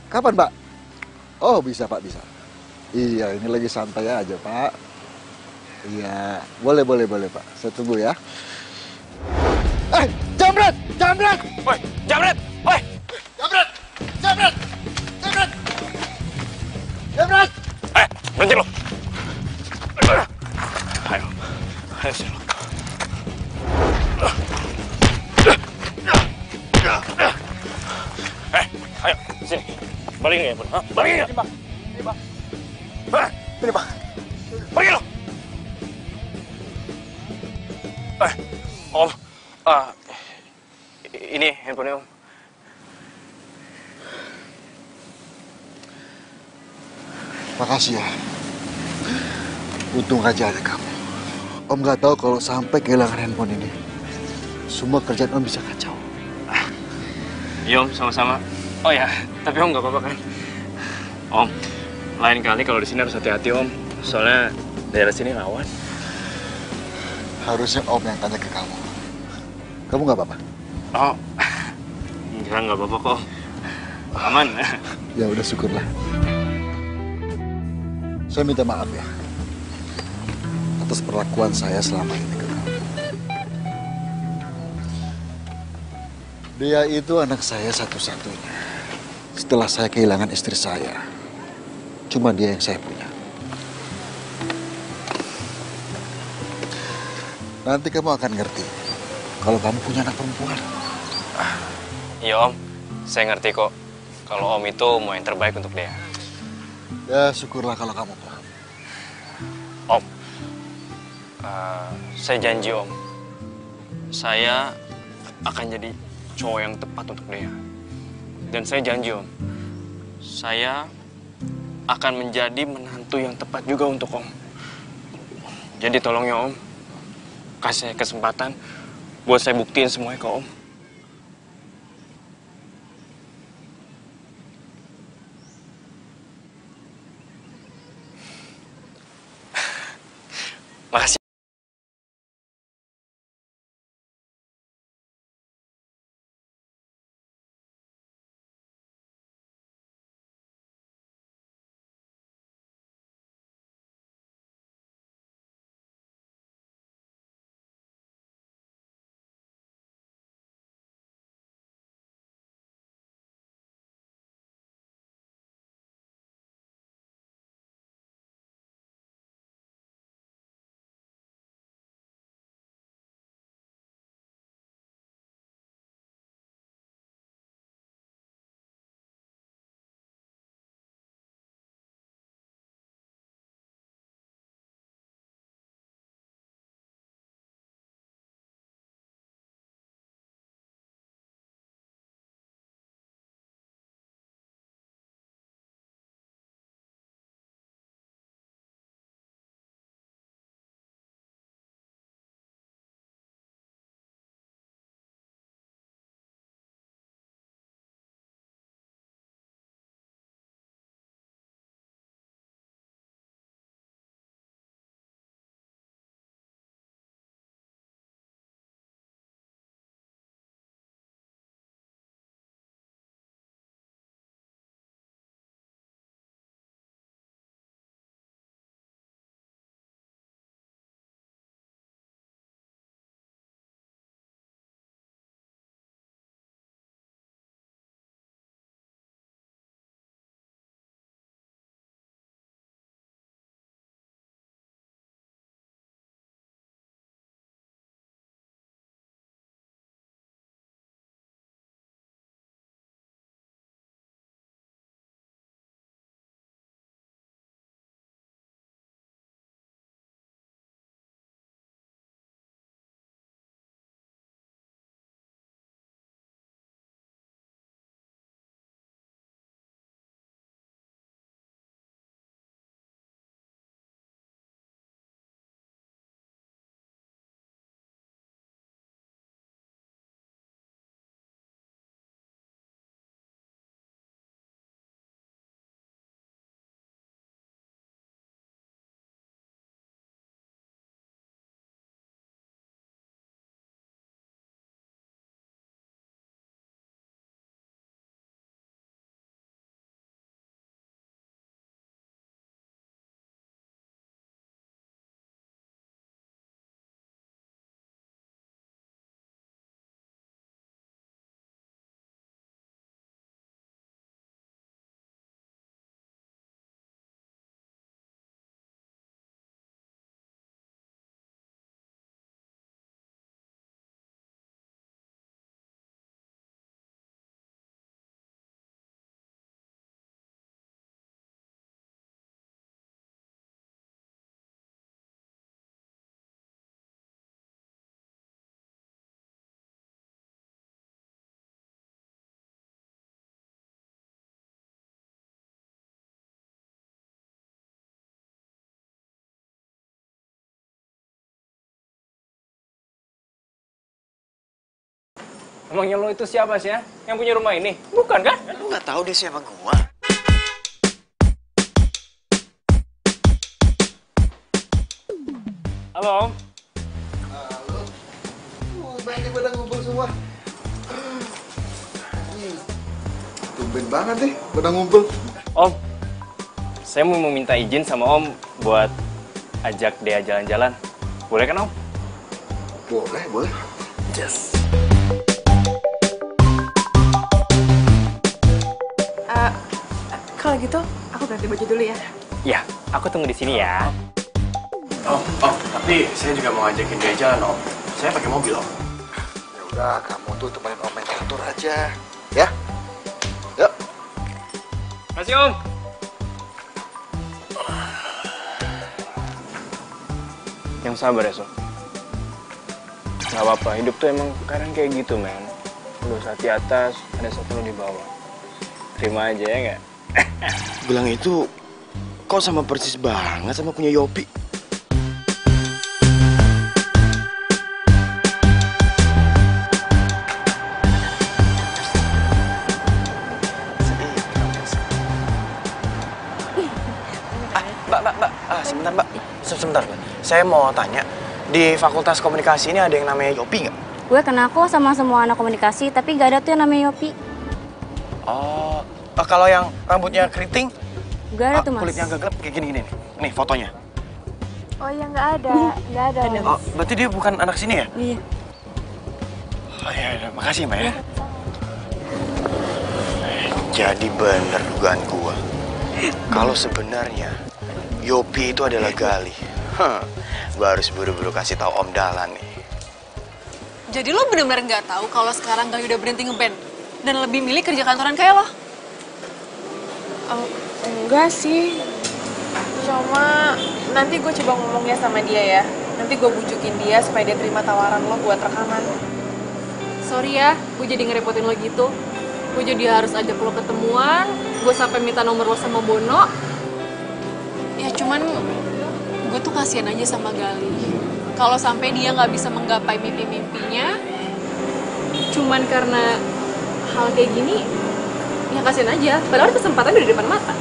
Kapan Pak? Oh bisa Pak, bisa. Iya ini lagi santai aja Pak. Iya boleh Pak. Saya tunggu ya. Jamret! Woi, Jamret! Woi! Jamret! Berhenti lo! Ayo sini lo. Ayo, sini. Balikin ya, Bun. Balikin ya. Ini, Pak. Pergi lo. Om. Ini handphonenya, Om. Makasih ya. Untung aja ada kamu. Om nggak tahu kalau sampai kehilangan handphone ini, semua kerjaan Om bisa kacau. Iya Om, sama-sama. Oh ya, tapi Om nggak apa-apa kan? Om, lain kali kalau di sini harus hati-hati Om. Soalnya daerah sini rawan. Harusnya Om yang tanya ke kamu. Kamu nggak apa-apa? Oh, nggak apa-apa kok. Aman. Ya udah, syukurlah. Saya minta maaf ya atas perlakuan saya selama ini ke kamu. Dia itu anak saya satu-satunya. Setelah saya kehilangan istri saya, cuma dia yang saya punya. Nanti kamu akan ngerti kalau kamu punya anak perempuan. Iya Om, saya ngerti kok. Kalau Om itu mau yang terbaik untuk dia. Ya syukurlah kalau kamu paham. Om, saya janji Om, saya akan jadi cowok yang tepat untuk dia. Dan saya janji Om, saya akan menjadi menantu yang tepat juga untuk Om. Jadi tolong ya Om, kasih saya kesempatan buat saya buktiin semuanya ke Om. Makasih. Emangnya lo itu siapa sih ya? Yang punya rumah ini? Bukan kan? Lu nggak tahu dia siapa gua? Halo, Om. Halo. Banyak pada ngumpul semua. Tumben banget nih pada ngumpul. Om, saya mau meminta izin sama Om buat ajak Dea jalan-jalan. Boleh kan, Om? Boleh, boleh. Yes. Kalau gitu, aku ganti baju dulu ya. Ya, aku tunggu di sini ya. Om, tapi saya juga mau ngajakin dia jalan, Om. Saya pakai mobil, Om. Ya udah, kamu tuh temenin Om main kantor aja, ya. Yuk. Makasih, Om. Yang sabar ya, Sob. Gak apa-apa, hidup tuh emang kadang kayak gitu, men. Lu saat di atas, ada satu lu di bawah. Terima aja ya nggak? Bilang itu kok sama persis banget sama punya Yopi. Mbak. Sebentar, Mbak. Sebentar, Mbak. Saya mau tanya, di Fakultas Komunikasi ini ada yang namanya Yopi nggak? Gue kenal kok sama semua anak komunikasi, tapi gak ada tuh yang namanya Yopi. Oh, kalau yang rambutnya keriting, Gak ada tuh, Mas. kulitnya agak gelap kayak gini-gini nih. Nih fotonya. Oh iya, nggak ada. Nggak ada. Oh, berarti dia bukan anak sini ya? Iya. Oh iya, makasih Mbak ya. Jadi bener dugaan gua. Kalau sebenarnya Yopi itu adalah Gali. Gua harus buru-buru kasih tahu Om Dahlan nih. Jadi lo bener-bener nggak tahu kalau sekarang Gali udah berhenti ngeband dan lebih milih kerja kantoran kayak lo? Enggak sih. Cuma nanti gue coba ngomongnya sama dia ya. Nanti gue bujukin dia supaya dia terima tawaran lo buat rekaman. Sorry ya, gue jadi ngerepotin lo gitu. Gue jadi harus ajak lo ketemuan, gue sampai minta nomor lo sama Bono. Ya cuman gue tuh kasihan aja sama Gali. Kalau sampai dia nggak bisa menggapai mimpi-mimpinya, cuman karena hal kayak gini, ya kasihan aja. Padahal kesempatan udah di depan mata.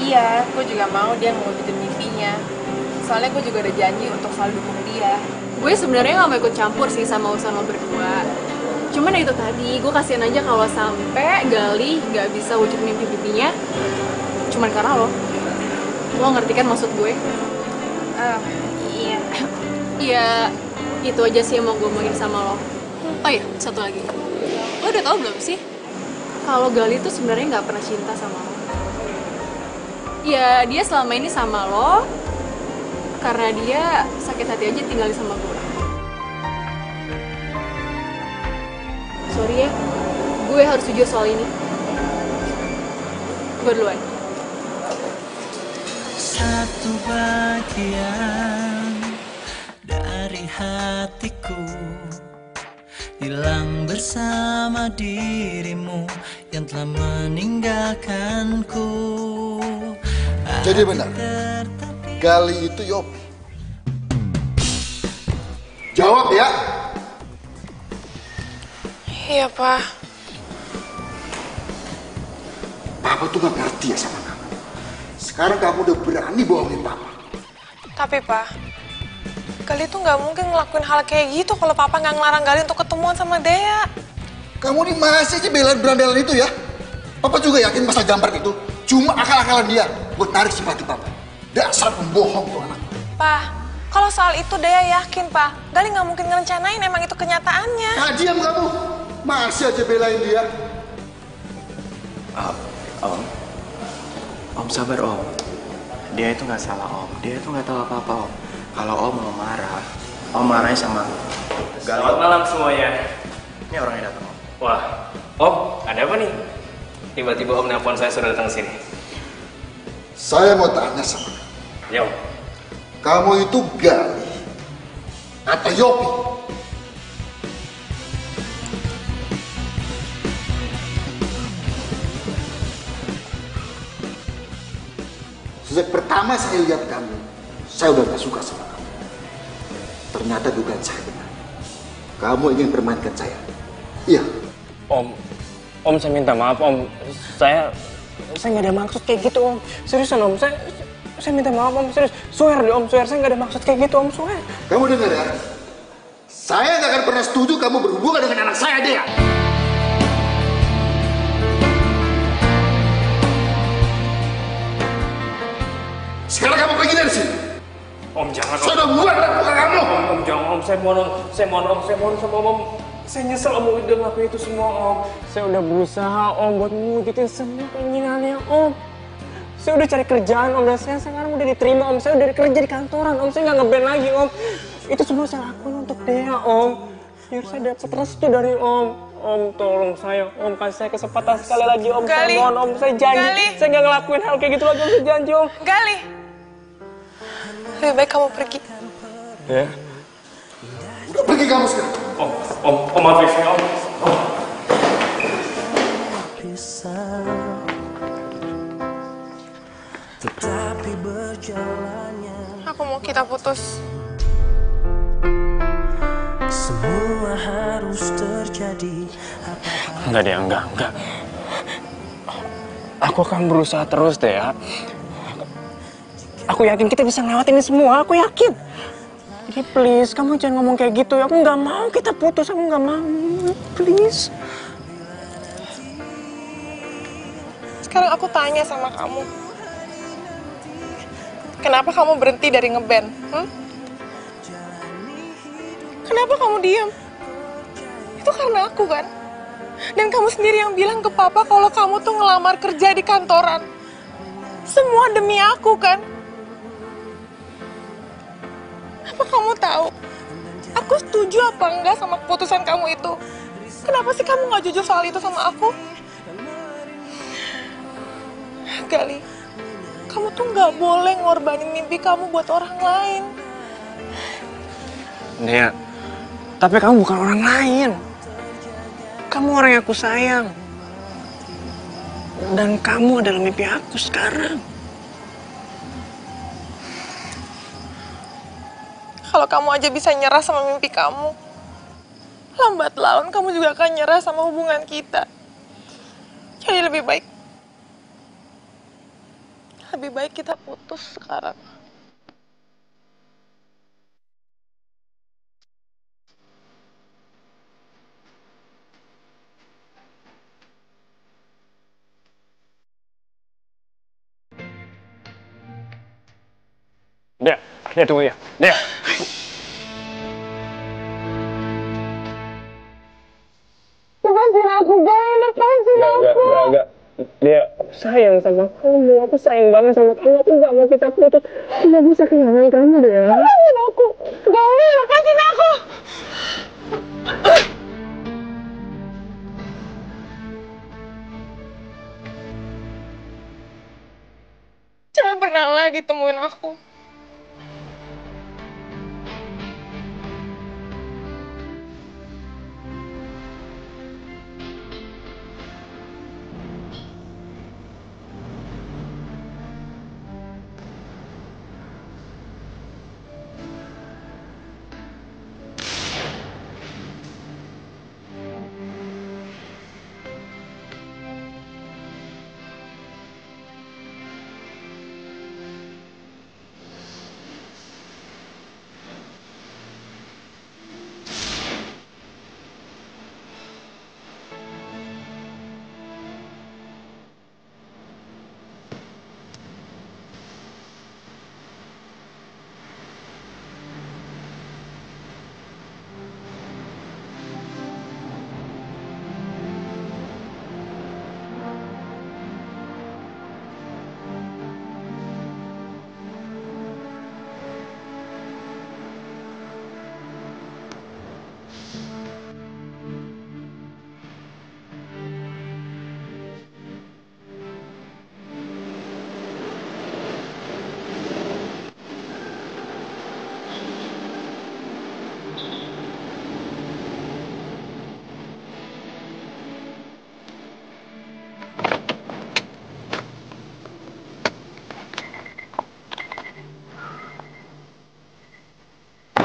Iya, gue juga mau dia ngewujudin mimpinya. Soalnya gue juga udah janji untuk selalu dukung dia. Gue sebenarnya nggak mau ikut campur sih sama urusan lo berdua. Cuman ya itu tadi, gue kasihan aja kalau sampai Gali nggak bisa wujud mimpi-mimpinya. Cuman karena lo ngerti kan maksud gue? Iya. Iya, itu aja sih yang mau gue omongin sama lo. Oh iya, satu lagi. Lo udah tahu belum sih kalau Gali tuh sebenarnya nggak pernah cinta sama lo? Ya, dia selama ini sama lo karena dia sakit hati aja tinggal sama gue. Sorry ya, gue harus jujur soal ini. Gue duluan. Satu bagian dari hatiku hilang bersama dirimu yang telah meninggalkanku. Jadi benar, Gali itu Yopi. Jawab ya. Iya, Pak. Papa tuh gak ngerti ya sama kamu. Sekarang kamu udah berani bohongin Papa. Tapi, Pak, Gali tuh nggak mungkin ngelakuin hal kayak gitu kalau Papa nggak ngelarang Gali untuk ketemuan sama Dea. Kamu nih masih aja belain berandalan itu ya? Papa juga yakin masa gambar itu cuma akal-akalan dia buat narik simpati Papa. Dasar pembohong tuh anak. Pak, kalau soal itu Dea yakin, Pak. Gali nggak mungkin ngerencanain, emang itu kenyataannya. Nah, diam kamu. Masih aja belain dia. Om sabar Om. Dia itu nggak salah Om. Dia itu nggak tahu apa-apa Om. Kalau Om mau marah, Om marahnya sama Gali. Selamat malam semuanya. Ini orangnya datang Om. Wah, Om, ada apa nih? Tiba-tiba Om nelpon saya sudah datang sini. Saya mau tanya sama kamu. Ya Om. Kamu itu Gali atau Yopi? Sejak pertama saya lihat kamu, saya udah gak suka sama kamu. Ternyata dugaan saya benar. Kamu ingin permainkan saya? Iya. Om saya minta maaf Om. Saya nggak ada maksud kayak gitu Om. Seriusan Om, saya minta maaf Om, serius. Swear deh Om, swear saya nggak ada maksud kayak gitu Om, swear. Kamu dengar ya? Saya nggak akan pernah setuju kamu berhubungan dengan anak saya, Dea. Sekarang kamu pergi dari sini. Om jangan. Saya udah buat bukan kamu. Om jangan Om, saya mohon sama Om. Saya nyesel Om udah ngelakuin itu semua Om. Saya udah berusaha Om buat mewujudin semua keinginannya Om. Saya udah cari kerjaan Om dan saya sekarang udah diterima Om. Saya udah kerja di kantoran Om. Saya nggak ngeband lagi Om. Itu semua saya lakuin untuk Dea Om. Biar saya dapat restu dari Om. Om tolong saya Om, kasih saya kesempatan sekali lagi Om. Saya mohon Om, saya janji saya nggak ngelakuin hal kayak gitu lagi Om. Saya janji Om. Gali, lebih baik kamu pergi. Ya. Udah pergi kamu sekarang. Om maafin saya Om. Tetapi berjalannya Aku mau kita putus. semua harus terjadi. Enggak deh, enggak. Aku akan berusaha terus deh ya. Aku yakin kita bisa ngelewatin ini semua, aku yakin. Jadi please, kamu jangan ngomong kayak gitu. Aku nggak mau kita putus, aku nggak mau. Please. Sekarang aku tanya sama kamu. Kenapa kamu berhenti dari ngeband? Kenapa kamu diam? Itu karena aku kan? Dan kamu sendiri yang bilang ke papa kalau kamu tuh ngelamar kerja di kantoran. Semua demi aku kan? Apa kamu tahu? Aku setuju apa enggak sama keputusan kamu itu? Kenapa sih kamu gak jujur soal itu sama aku? Gali, kamu tuh gak boleh ngorbanin mimpi kamu buat orang lain. Dea, tapi kamu bukan orang lain. Kamu orang yang aku sayang. Dan kamu adalah mimpi aku sekarang. Kalau kamu aja bisa nyerah sama mimpi kamu, lambat laun kamu juga akan nyerah sama hubungan kita. Jadi lebih baik kita putus sekarang. Dea tunggu ya. Dea. Lepasin aku, jangan lepasin aku. Enggak. Dia sayang sama kamu, aku sayang banget sama kamu, aku gak mau kita putus. Aku gak bisa kehilangan kamu deh. Lepasin aku, jangan lepasin aku. Jangan pernah lagi temuin aku.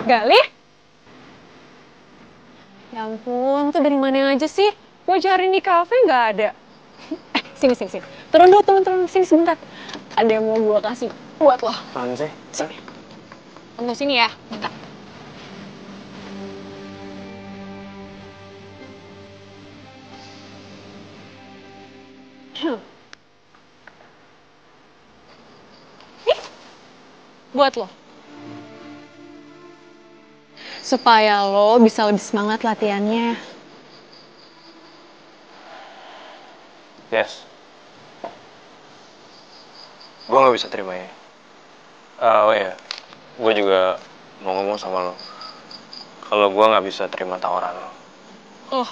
Gali? Ya ampun, tuh dari mana aja sih? Gue cari di kafe nggak ada. Sini. Turun dulu, turun. Sini sebentar. Ada yang mau gue kasih buat lo. Apaan sih? Sini. Tunggu sini ya, bentar. Nih, buat lo. Supaya lo bisa lebih semangat latihannya. Yes. Gue nggak bisa terima ya. Oh ya, gue juga mau ngomong sama lo. Kalau gue nggak bisa terima tawaran lo. Oh,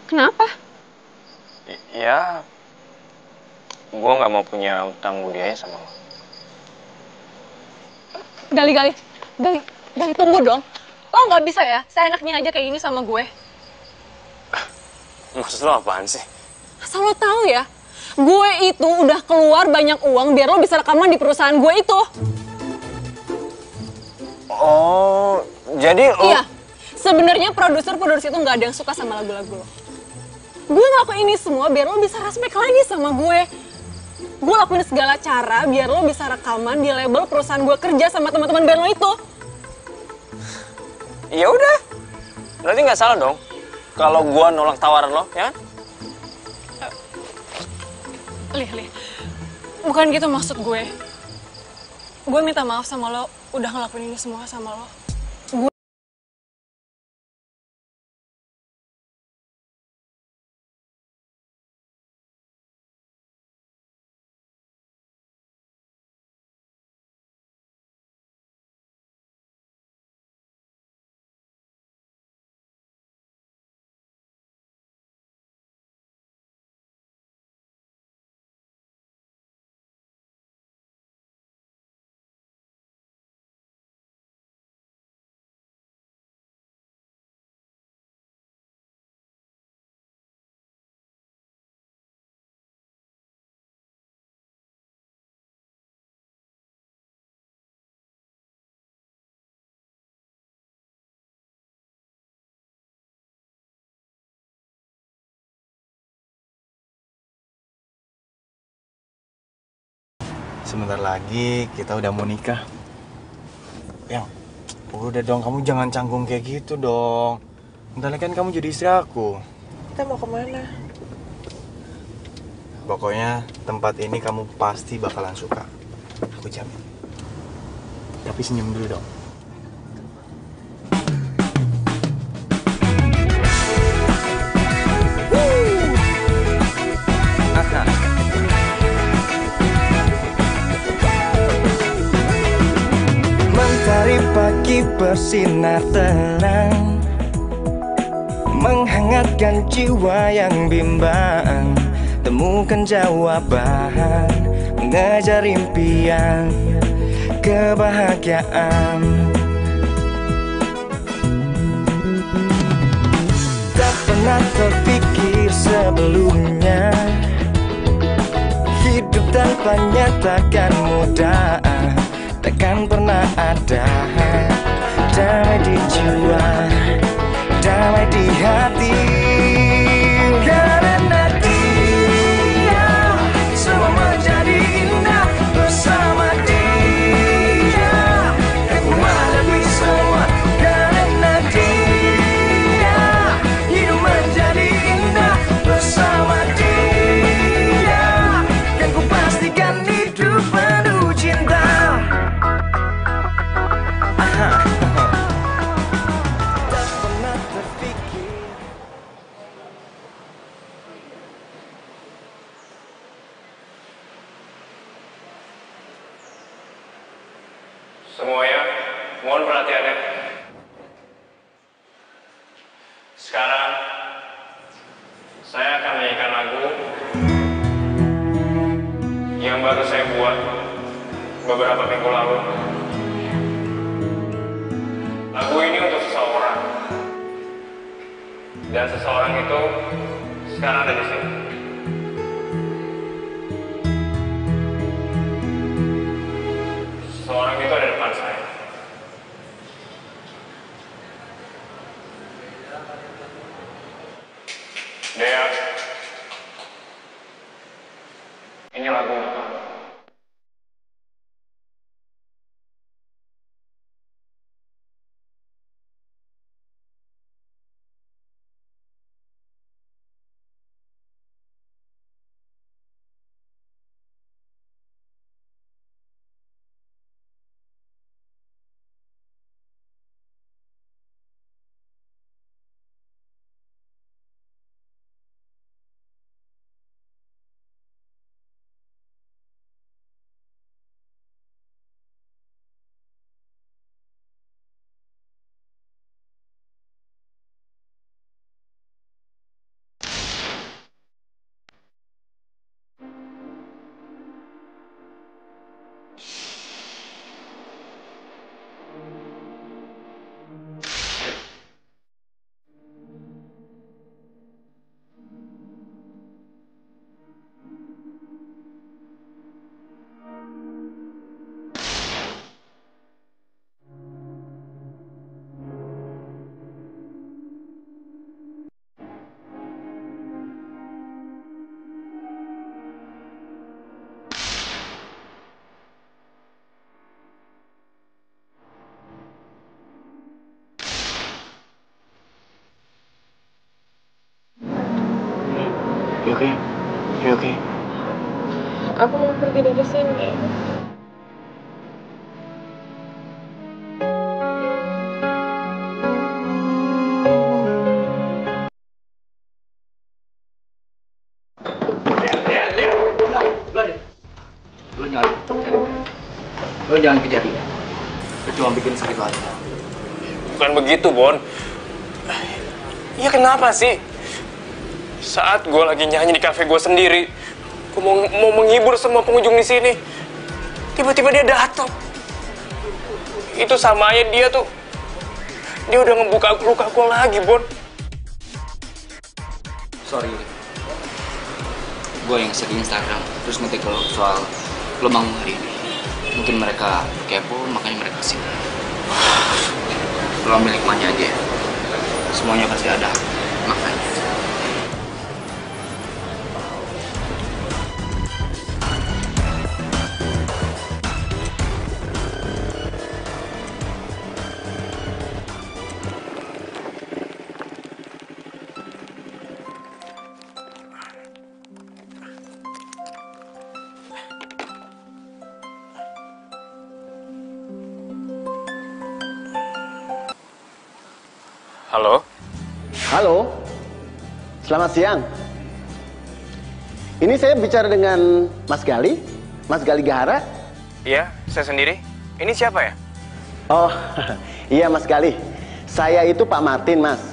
kenapa? Ya, gue nggak mau punya utang budi aja sama lo. Gali, tunggu dong. Lo nggak bisa ya, seenaknya aja kayak gini sama gue. Maksud lo apaan sih? Asal lo tahu ya, gue itu udah keluar banyak uang biar lo bisa rekaman di perusahaan gue itu. Oh, jadi lo... Iya, sebenarnya produser itu nggak ada yang suka sama lagu-lagu lo. Gue ngelakuin ini semua biar lo bisa respect lagi sama gue. Gue lakuin segala cara biar lo bisa rekaman di label perusahaan gue kerja sama teman-teman band lo itu. Ya udah, berarti nggak salah dong kalau gue nolak tawaran lo, ya? Lih, bukan gitu maksud gue. Gue minta maaf sama lo udah ngelakuin ini semua sama lo. Sebentar lagi kita udah mau nikah. Yang udah dong, kamu jangan canggung kayak gitu dong. Bentar lagi kan kamu jadi istri aku. Kita mau kemana? Pokoknya tempat ini kamu pasti bakalan suka. Aku jamin. Tapi senyum dulu dong. Mentari pagi bersinar terang, menghangatkan jiwa yang bimbang. Temukan jawaban, mengejar impian, kebahagiaan. Tak pernah terpikir sebelumnya, hidup tanpanya takkan mudah. Takkan pernah ada damai di jiwa, damai di hati. Karena dia semua menjadi indah bersama dia. Aku menghadapi semua karena dia. Hidup menjadi indah bersama dia. Kan ku pastikan hidup penuh cinta. Semuanya, mohon perhatiannya. Sekarang, saya akan menyanyikan lagu yang baru saya buat beberapa minggu lalu. Lagu ini untuk seseorang. Dan seseorang itu sekarang ada di sini. Seseorang itu ada di depan saya. okay? You okay? Aku mau pergi dari sini. Lo jangan kejar dia. Lo cuma bikin sakit hati. Bukan begitu, Bon. Ya kenapa sih? Saat gue lagi nyanyi di kafe gue sendiri, gue mau menghibur semua pengunjung di sini, tiba-tiba dia datang. Itu sama aja dia udah ngebuka luka gue lagi, Bon. Sorry, gue yang sedih Instagram terus ngetik lo soal lo manggung hari ini. Mungkin mereka kepo, makanya mereka kesini. Lo ambil hikmahnya aja. Semuanya pasti ada maknanya. Halo? Halo, selamat siang. Ini saya bicara dengan Mas Gali Gahara. Iya, saya sendiri. Ini siapa ya? Oh, iya Mas Gali. Saya itu Pak Martin, Mas.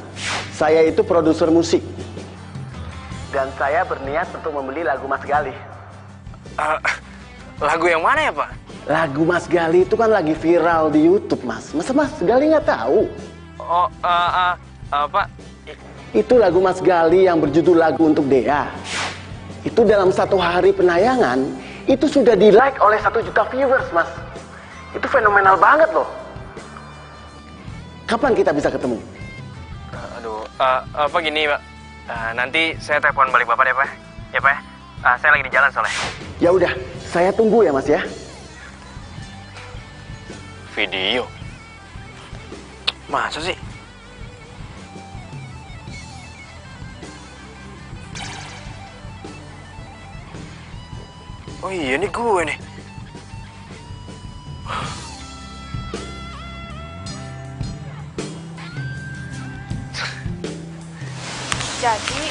Saya itu produser musik. Dan saya berniat untuk membeli lagu Mas Gali. Lagu yang mana ya, Pak? Lagu Mas Gali itu kan lagi viral di YouTube, Mas. Masa Mas Gali nggak tahu? Oh, Pak. Itu lagu Mas Gali yang berjudul Lagu Untuk Dea. Itu dalam 1 hari penayangan, itu sudah di-like oleh 1 juta viewers, Mas. Itu fenomenal banget loh. Kapan kita bisa ketemu? Apa gini, Pak? Nanti saya telepon balik Bapak deh, Pak. Ya, Pak. Saya lagi di jalan soalnya. Ya udah, saya tunggu ya, Mas ya. Video? Masa sih? Oh iya, nih gue nih. Jadi,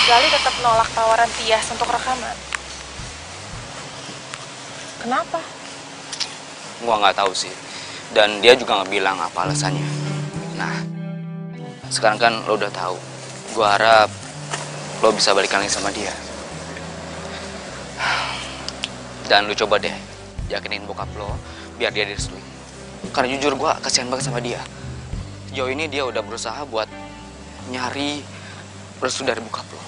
Gali tetap nolak tawaran Tias untuk rekaman. Kenapa? Gua nggak tahu sih. Dan dia juga nggak bilang apa alasannya. Nah, sekarang kan lo udah tahu. Gua harap lo bisa balikan lagi sama dia. Dan lu coba deh yakinin bokap lo biar dia direstui. Karena jujur gua kasihan banget sama dia. Sejauh ini dia udah berusaha buat nyari restu dari bokap lo.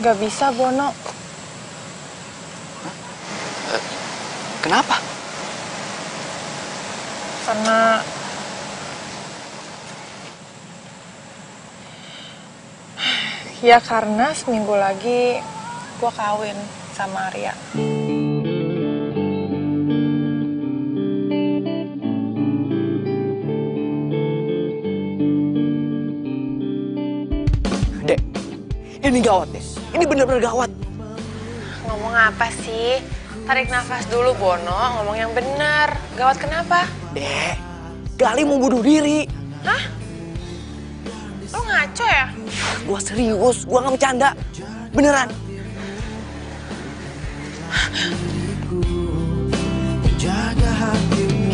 Gak bisa, Bono. Kenapa? Karena ya karena seminggu lagi gue kawin sama Arya. Dek, ini gawat deh. Ini bener-bener gawat. Ngomong apa sih? Tarik nafas dulu, Bono. Ngomong yang benar. Gawat kenapa? Dek, Gali mau bunuh diri. Hah? Lo ngaco ya? Gua serius, gua nggak bercanda. Beneran. Jaga hatimu.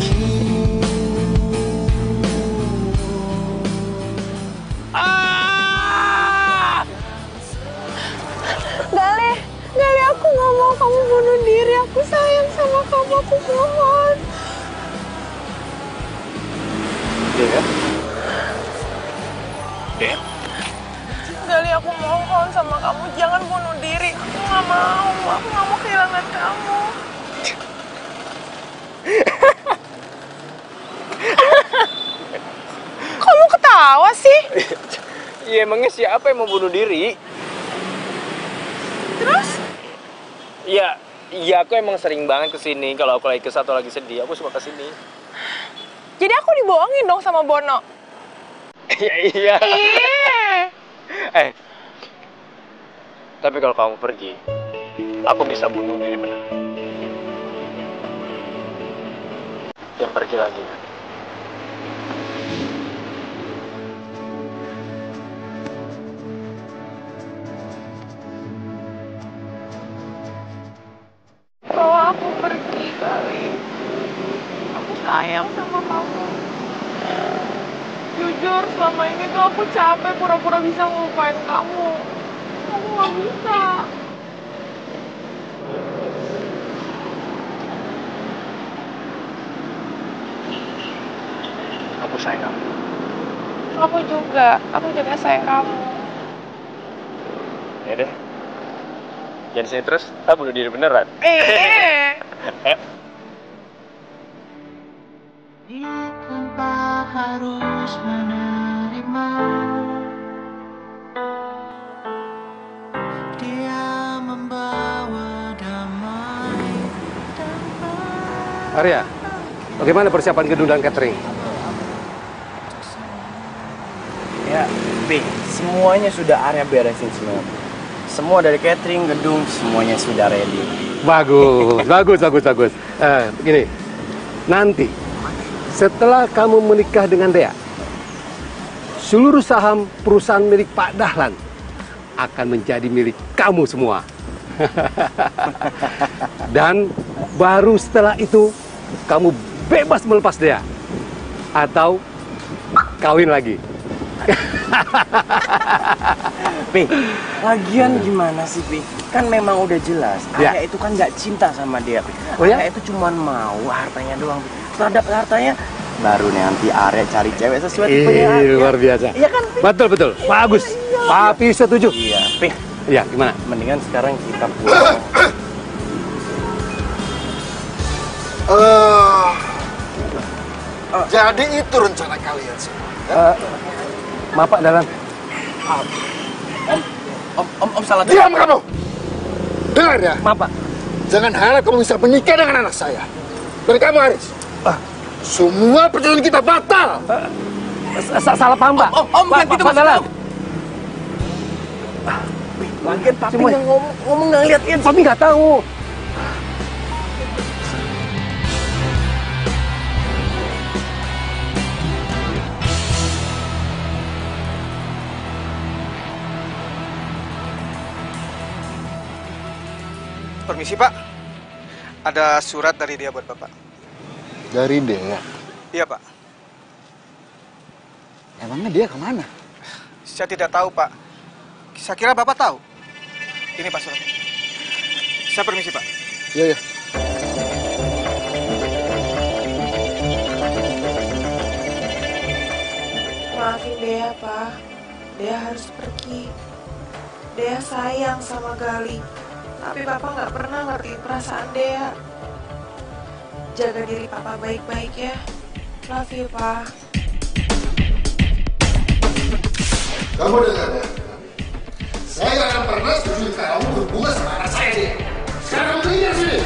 Gali, aku nggak mau kamu bunuh diri. Aku sayang sama kamu, aku mohon. Dea? Dea? Gali, aku mohon sama kamu, jangan bunuh diri. Aku nggak mau kehilangan kamu. Kamu ketawa sih? Iya, emangnya siapa yang mau bunuh diri? Terus? Iya, aku emang sering banget kesini. Kalau aku lagi kesal atau lagi sedih, aku suka kesini. Jadi aku dibohongin dong sama Bono? Iya. Tapi kalau kamu pergi, aku bisa bunuh diri benar. Yang pergi lagi. Kalau aku pergi kali, aku sayang sama kamu. Jujur, selama ini tuh aku capek pura-pura bisa ngelupain kamu. Aku gak bisa. Aku sayang kamu. Aku juga sayang kamu. Ya deh. Jangan di sini terus, kita bunuh diri beneran. Ayo. Dia tanpa harus menerima. Dia membawa damai tanpa. Arya, bagaimana persiapan gedung dan catering? Ya, B, semuanya sudah Arya beresin semua. Semua dari catering, gedung, semuanya sudah ready. Bagus, bagus. Begini, nanti setelah kamu menikah dengan Dea, seluruh saham perusahaan milik Pak Dahlan akan menjadi milik kamu semua. Dan baru setelah itu, kamu bebas melepas Dea. Atau kawin lagi. Pi, lagian gimana sih, Pi? Kan memang udah jelas, Arya itu kan nggak cinta sama dia, Pi. Oh ya? Arya itu cuma mau hartanya doang, Pi. Setelah dapat hartanya, baru nanti Arya cari cewek sesuai tipenya Arya. Luar biasa. Iya kan, Pi? Betul. Bagus. Papi setuju. Iya, Pi. Iya, gimana? Mendingan sekarang kita pulang. Jadi itu rencana kalian semua. Maaf Pak Dahlan. Om salah. Diam kamu! Dengar ya? Maaf Pak. Jangan harap kamu bisa menikah dengan anak saya. Dan kamu Haris. Semua perjalanan kita batal. Salah paham Pak. Om kan gitu Pak Dahlan. Lagian Papi nggak ngomong nggak ngeliatin. Papi nggak tahu. Permisi Pak, ada surat dari dia buat Bapak. Dari Dea? Iya Pak. Emangnya dia kemana? Saya tidak tahu Pak. Saya kira Bapak tahu. Ini Pak suratnya. Saya permisi Pak. Iya. Maafin Dea, Pak. Dea harus pergi. Dea sayang sama Gali. Tapi Papa nggak pernah ngerti perasaan Dea. Jaga diri Papa baik-baik ya. Love you, Pak. Kamu dengar ya? Saya nggak akan pernah setuju kamu berhubungan sama anak saya, Dea. Sekarang kamu tinggal sini.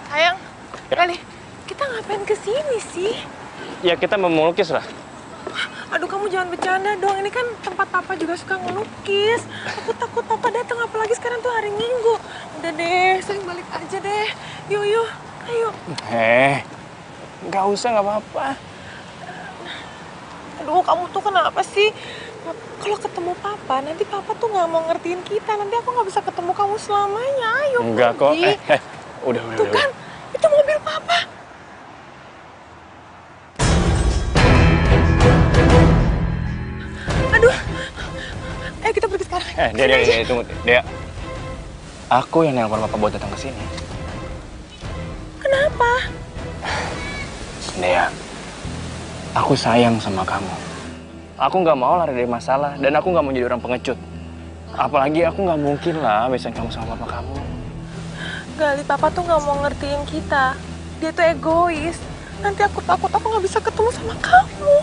Sayang, Gali, kita ngapain kesini sih? Ya kita mau melukis lah. Aduh, kamu jangan bercanda dong. Ini kan tempat Papa juga suka ngelukis. Aku takut Papa datang, apalagi sekarang tuh hari Minggu. Udah deh, sering balik aja deh. Yuk, ayo. Nggak usah, nggak apa-apa. Aduh, kamu tuh kenapa sih? Kalau ketemu Papa, nanti Papa tuh nggak mau ngertiin kita. Nanti aku nggak bisa ketemu kamu selamanya. Ayo, Enggak kok. pergi. Udah. Tuh kan, itu mobil Papa. Aduh, ayo kita pergi sekarang. Dia, tunggu. Dia, aku yang nelpon Papa buat datang ke sini. Kenapa? Dea, aku sayang sama kamu. Aku nggak mau lari dari masalah, dan aku nggak mau jadi orang pengecut. Apalagi aku nggak mungkin lah besain kamu sama papa kamu. Gali, Papa tuh nggak mau ngertiin kita. Dia tuh egois. Nanti aku takut aku nggak bisa ketemu sama kamu.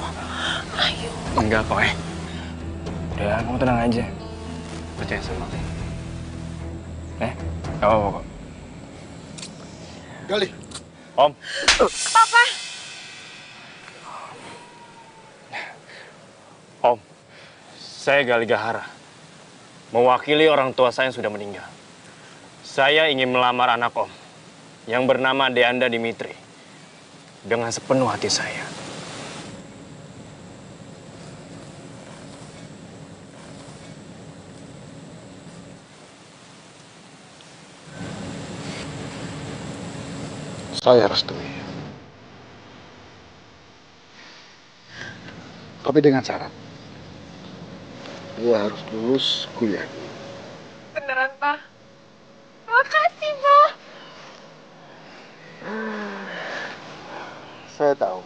Ayo. Enggak kok, udah, kamu tenang aja. Percaya sama aku. Gak apa-apa kok. Gali. Om. Papa. Om, saya Gali Gahara. Mewakili orang tua saya yang sudah meninggal. Saya ingin melamar anak Om yang bernama Deanda Dimitri dengan sepenuh hati saya. Saya restui. Tapi dengan syarat. Dia harus lulus kuliah. Beneran, Pak? Makasih, Pak. Saya tahu.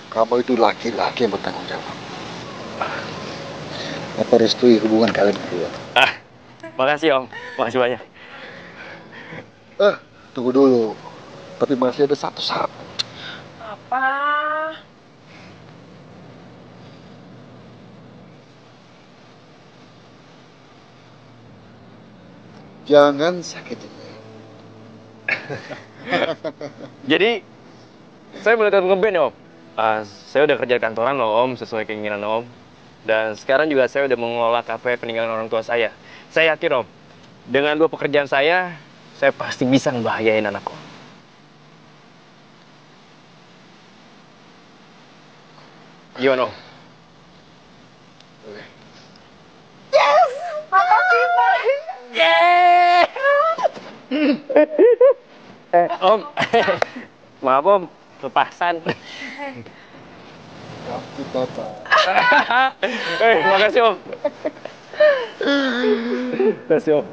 Kamu itu laki-laki yang bertanggung jawab. Apa restui hubungan kalian berdua? Makasih Om, makasih banyak. Tunggu dulu. Tapi masih ada satu syarat. Apa? Jangan sakitin. Jadi, saya boleh ikut ngeband ya Om? Saya udah kerja di kantoran loh Om, sesuai keinginan Om. Dan sekarang juga saya udah mengelola kafe peninggalan orang tua saya. Saya yakin Om, dengan 2 pekerjaan saya pasti bisa ngebahayain anak Om. Gimana Om? Yes! Makasih, Pak. Om, maaf Om, lepasan. Tapi Bapak. Makasih Om. Makasih Om.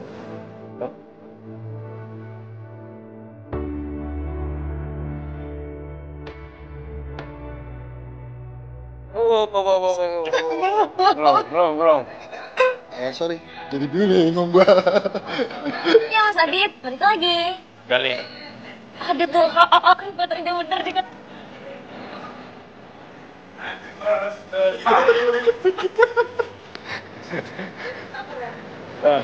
Belum. Sorry, jadi bingung gua. Ya Mas Adit, balik lagi. Gali. Ada tuh, aku baterainya bener dikit. Ah.